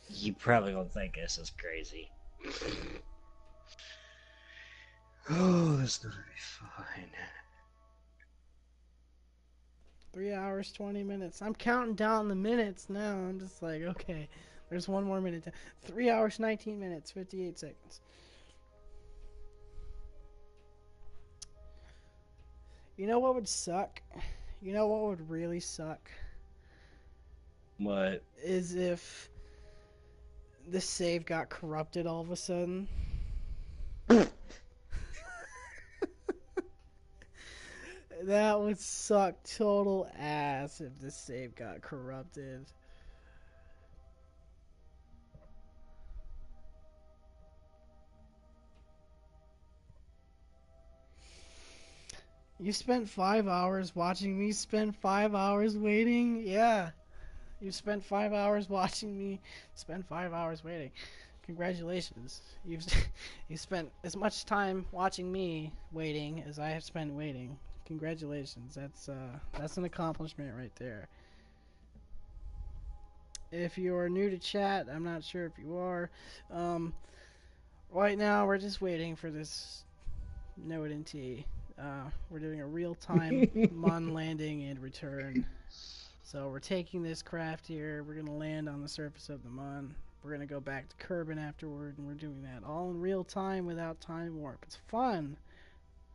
You probably don't think this is crazy. Oh, it's gonna be fine. 3 hours, 20 minutes. I'm counting down the minutes now. I'm just like, okay, there's one more minute. 3 hours, 19 minutes, 58 seconds. You know what would suck? You know what would really suck? What? Is if the save got corrupted all of a sudden. That would suck total ass if the save got corrupted. You spent 5 hours watching me spend 5 hours waiting? Yeah. You spent 5 hours watching me spend 5 hours waiting. Congratulations. You spent as much time watching me waiting as I have spent waiting. Congratulations. That's an accomplishment right there. If you are new to chat, I'm not sure if you are. Right now we're just waiting for this node in T. We're doing a real-time Mun landing and return. So we're taking this craft here. We're gonna land on the surface of the Mun. We're gonna go back to Kerbin afterward, and we're doing that all in real time without time warp. It's fun,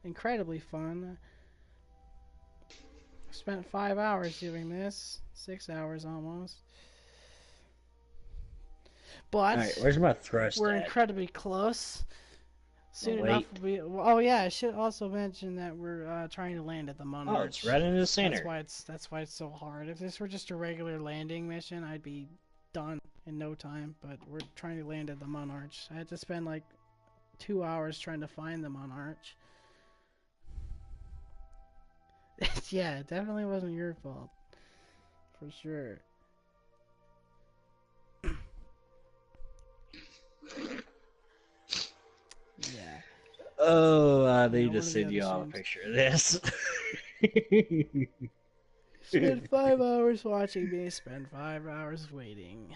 incredibly fun. Spent 5 hours doing this, 6 hours almost. But Alright, where's my thrust we're at? incredibly close. Soon Oh, enough, oh yeah, I should also mention that we're trying to land at the Mun Oh, Arch. it's right in the center. That's why it's so hard. If this were just a regular landing mission, I'd be done in no time. But we're trying to land at the Mun Arch. I had to spend like 2 hours trying to find the Mun Arch. Yeah, it definitely wasn't your fault, for sure. Yeah. Oh, I need one to of the send other you all a streams. picture of this. Spend 5 hours watching me, spend 5 hours waiting.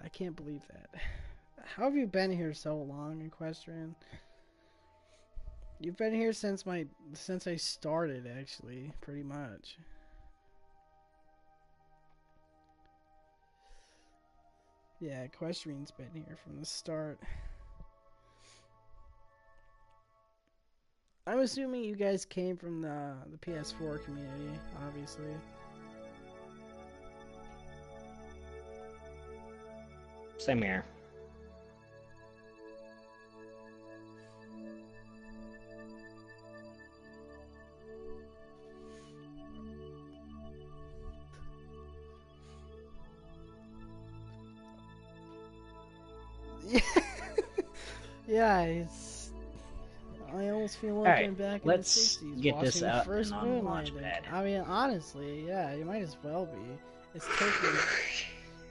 I can't believe that. How have you been here so long, Equestrian? You've been here since I started, actually, pretty much. Yeah, Equestrian's been here from the start. I'm assuming you guys came from the PS4 community, obviously. Same here. Yeah, it's. I almost feel like I'm back in the 60s get watching this the out first and on the moon launch landing. pad. I mean, honestly, yeah, you might as well be. It's taking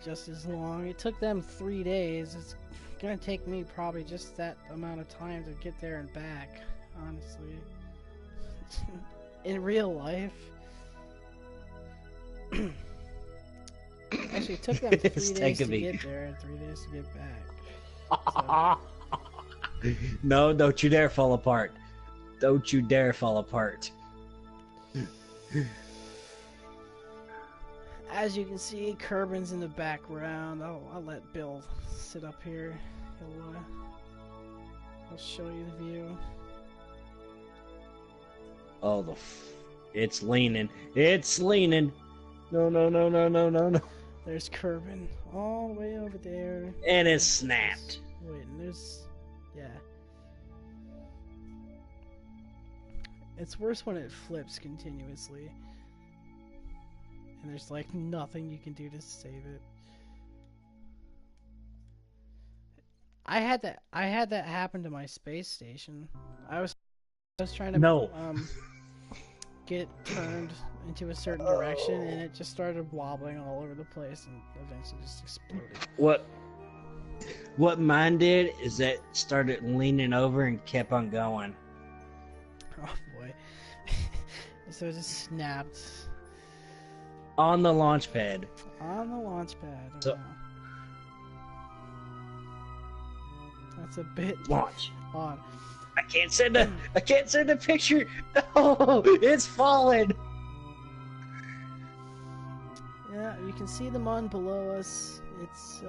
just as long. It took them 3 days. It's gonna take me probably just that amount of time to get there and back, honestly. In real life. Actually, it took them 3 days to get there and 3 days to get back. So. No, don't you dare fall apart. Don't you dare fall apart. As you can see, Kerbin's in the background. I'll let Bill sit up here. He'll show you the view. Oh, it's leaning. It's leaning. No, no, no, no, no, no, no. There's Kerbin all the way over there. And it's snapped. Wait, and there's... Yeah. It's worse when it flips continuously. And there's like nothing you can do to save it. I had that happen to my space station. I was trying to get it turned into a certain direction, and it just started wobbling all over the place and eventually just exploded. What mine did is that started leaning over and kept on going. Oh boy. So it just snapped. On the launch pad. On the launch pad. Oh, So, wow. That's a bit launch. odd. I can't send a picture. Oh, it's fallen. you can see the moon below us. It's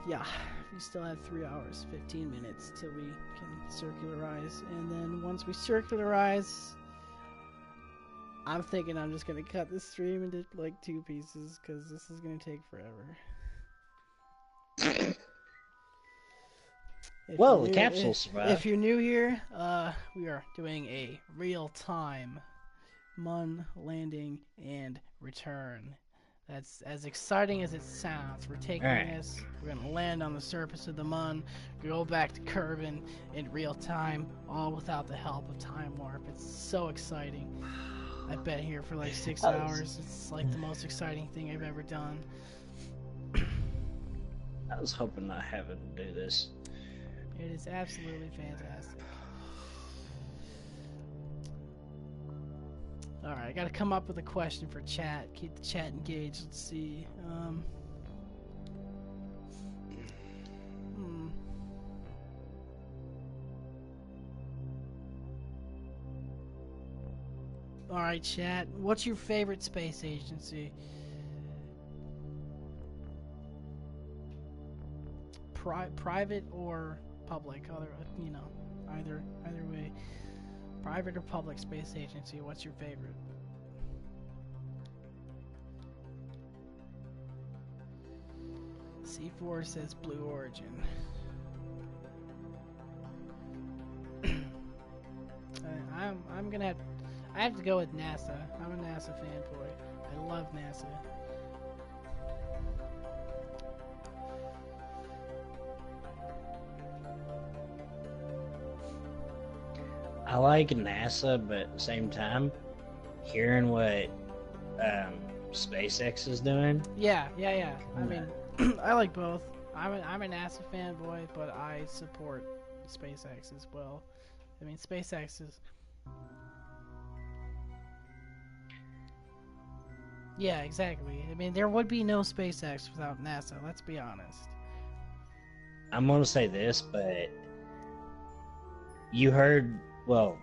yeah, we still have 3 hours, 15 minutes till we can circularize, and then once we circularize, I'm thinking I'm just gonna cut this stream into like 2 pieces because this is gonna take forever. Well, the capsule survived. If you're new here, we are doing a real-time moon landing and return. That's as exciting as it sounds. We're taking this, we're gonna land on the surface of the moon, go back to Kerbal in real time, all without the help of time warp. It's so exciting. I've been here for like 6 hours. It's like the most exciting thing I've ever done. I was hoping not having to do this. It is absolutely fantastic. Alright, I gotta come up with a question for chat. Keep the chat engaged. Let's see. Alright, chat. What's your favorite space agency? Private or public? Either way. Private or public space agency, what's your favorite? C4 says Blue Origin. I have to go with NASA. I'm a NASA fanboy. I love NASA. I like NASA, but at the same time, hearing what SpaceX is doing. Yeah. I mean, I like both. I'm a NASA fanboy, but I support SpaceX as well. I mean, SpaceX is. Yeah, exactly. I mean, there would be no SpaceX without NASA. Let's be honest. I'm gonna say this, but you heard. Well,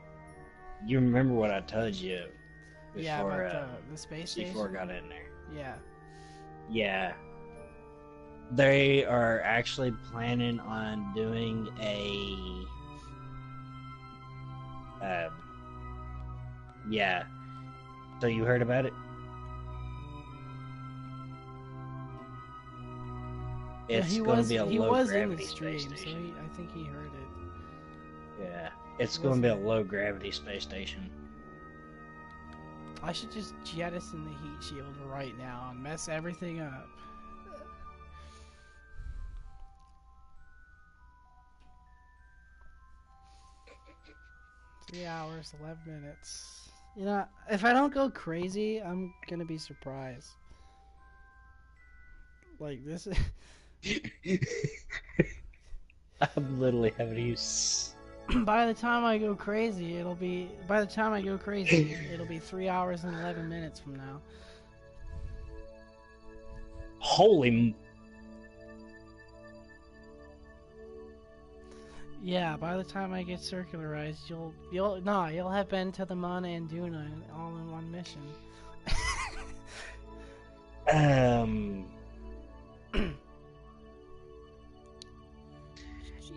you remember what I told you before, yeah, about the space station? Before I got in there. Yeah. Yeah. They are actually planning on doing a... yeah. So you heard about it? It's going to be a low-gravity space station. So I think he heard it. Yeah. It's going to be a low-gravity space station. I should just jettison the heat shield right now and mess everything up. Three hours, 11 minutes. You know, if I don't go crazy, I'm gonna be surprised. Like, this is... I'm literally having to use... By the time I go crazy, it'll be 3 hours and 11 minutes from now. Holy... Yeah, by the time I get circularized, you'll have been to the moon and Duna all in one mission.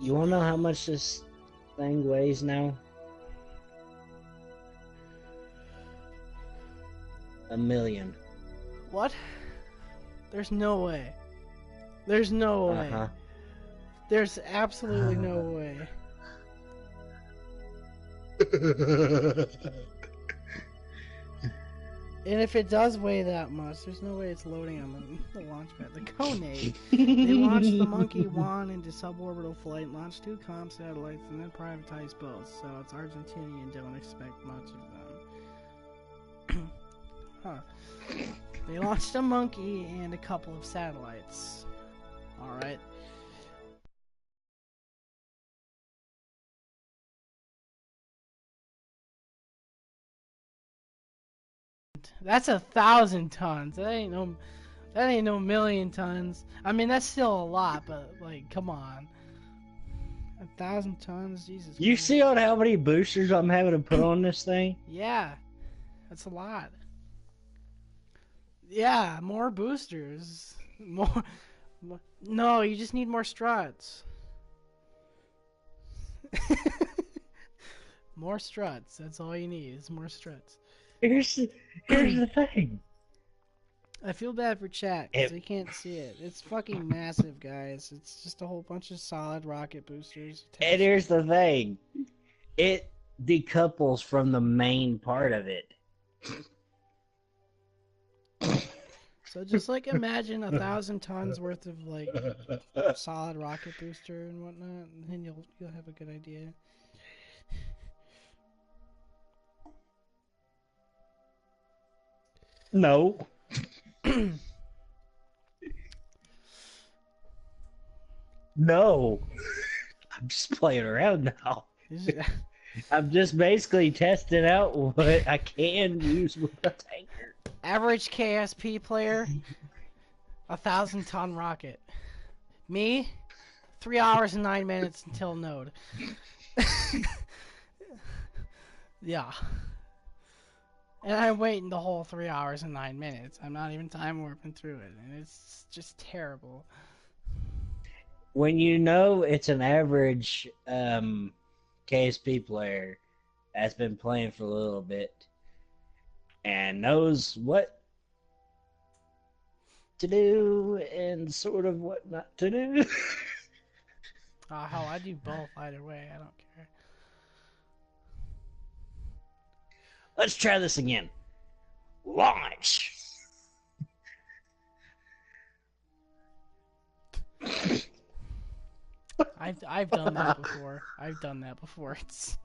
You wanna know how much this thing weighs now? 1 million. What? There's no way. There's no way. Uh-huh. There's absolutely no way. And if it does weigh that much, there's no way it's loading on the launch pad. The Conade. They launched the Monkey 1 into suborbital flight, launched 2 comm satellites, and then privatized both. So it's Argentinian, don't expect much of them. Huh. They launched a Monkey and a couple of satellites. Alright. That's 1,000 tons. That ain't no million tons. I mean, that's still a lot, but like, come on. 1,000 tons, Jesus. You see on how many boosters I'm having to put on this thing? Yeah, that's a lot. Yeah, more boosters. No, you just need more struts. More struts. That's all you need is more struts. Here's the, here's the thing. I feel bad for chat because It, they can't see it. It's fucking massive, guys. It's just a whole bunch of solid rocket boosters and attached. here's the thing. It decouples from the main part of it. So just like imagine 1,000 tons worth of like solid rocket booster and whatnot, and then you'll have a good idea. No. No. I'm just playing around now. I'm just basically testing out what I can use with a tanker. Average KSP player, 1,000-ton rocket. Me, 3 hours and 9 minutes until node. Yeah. And I'm waiting the whole 3 hours and 9 minutes. I'm not even time warping through it, and it's just terrible. When you know it's an average KSP player that's been playing for a little bit and knows what to do and sort of what not to do. Hell, I do both either way. I don't care. Let's try this again. Launch. I've done that before. I've done that before. It's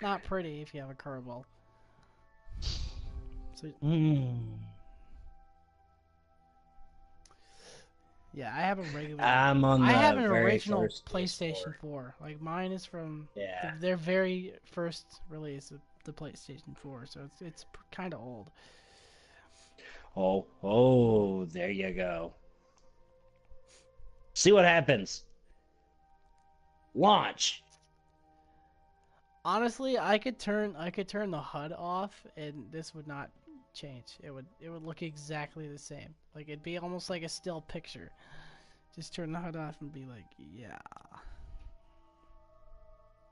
not pretty if you have a Kerbal. So yeah, I have a regular. I'm on the I have an very original first PlayStation PS4. 4. Like mine is from Yeah. their very first release of the PlayStation 4, so it's kind of old. Oh, there you go. See what happens. Launch. Honestly, I could turn the HUD off and this would not change. It would look exactly the same. Like it'd be almost like a still picture. Just turn the HUD off and be like, yeah.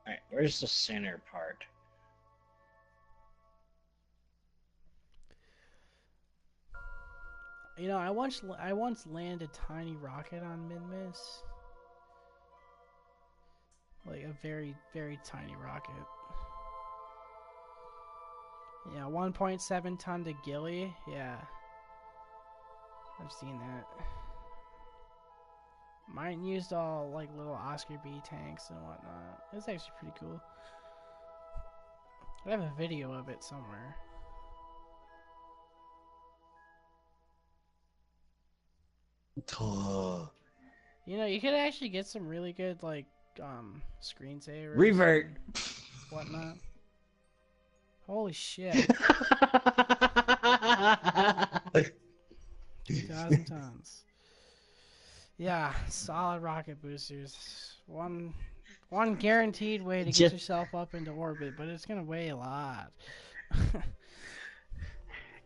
Alright, where's the center part? You know, I once landed a tiny rocket on Minmus. Like a very, very tiny rocket. Yeah, 1.7 ton to Gilly. Yeah. I've seen that. Mine used all like little Oscar B tanks and whatnot. It's actually pretty cool. I have a video of it somewhere. You know, you could actually get some really good like screensavers. Revert. And whatnot. Holy shit. 2,000 tons. Yeah, solid rocket boosters. One guaranteed way to get yourself up into orbit, but it's gonna weigh a lot.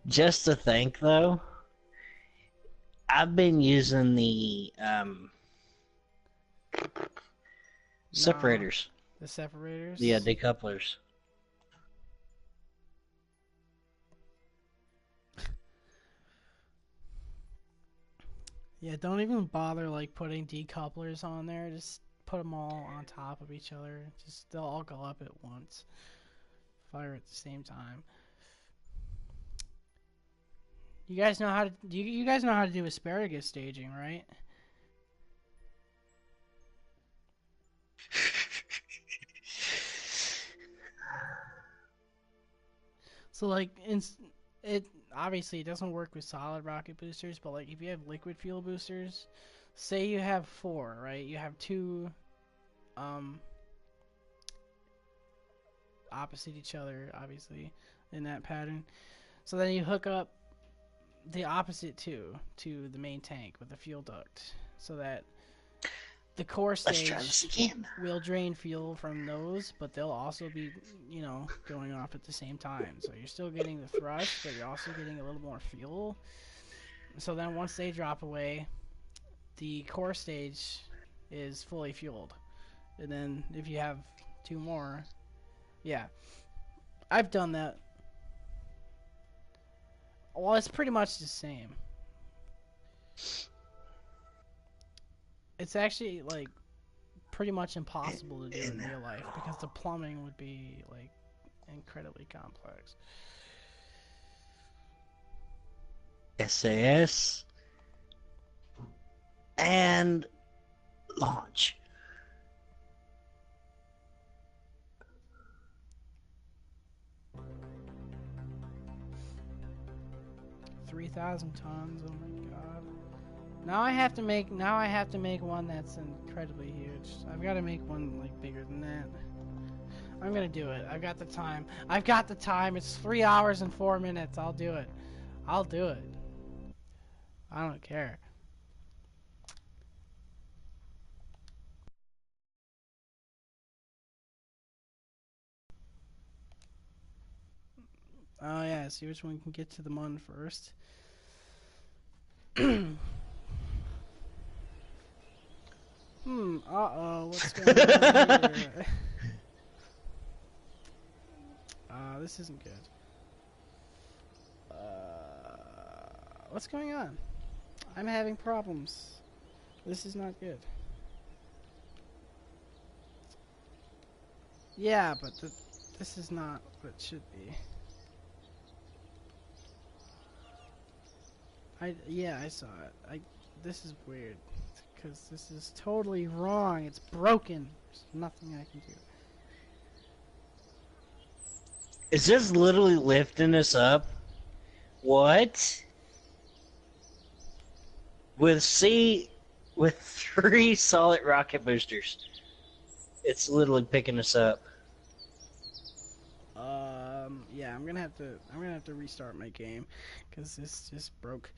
Just to think though, I've been using the separators. The separators? Yeah, decouplers. Yeah, don't even bother like putting decouplers on there. Just put them all on top of each other. Just they'll all go up at once. Fire at the same time. You guys know how to you guys know how to do asparagus staging, right? So like it obviously it doesn't work with solid rocket boosters, but like if you have liquid fuel boosters, say you have 4, right? You have 2 opposite each other, obviously, in that pattern. So then you hook up the opposite 2 to the main tank with a fuel duct, so that the core stage will drain fuel from those, but they'll also be, you know, going off at the same time. So you're still getting the thrust, but you're also getting a little more fuel. So then once they drop away, the core stage is fully fueled. And then if you have two more, yeah, I've done that. Well, it's pretty much the same. It's actually like pretty much impossible to do in real life because the plumbing would be like incredibly complex. SAS and launch. 3,000 tons. Oh my god. Now I have to make one that's incredibly huge. I've got to make one like bigger than that. I'm gonna do it. I've got the time. I've got the time. It's 3 hours and 4 minutes. I'll do it. I'll do it. I don't care. Oh yeah, see which one can get to the mun first. Uh-oh, what's going on here? This isn't good. What's going on? I'm having problems. This is not good. Yeah, but this is not what it should be. Yeah, I saw it. This is weird because this is totally wrong. It's broken. There's nothing I can do. Is this literally lifting us up? What? With 3 solid rocket boosters. It's literally picking us up. Yeah, I'm gonna have to restart my game because this just broke.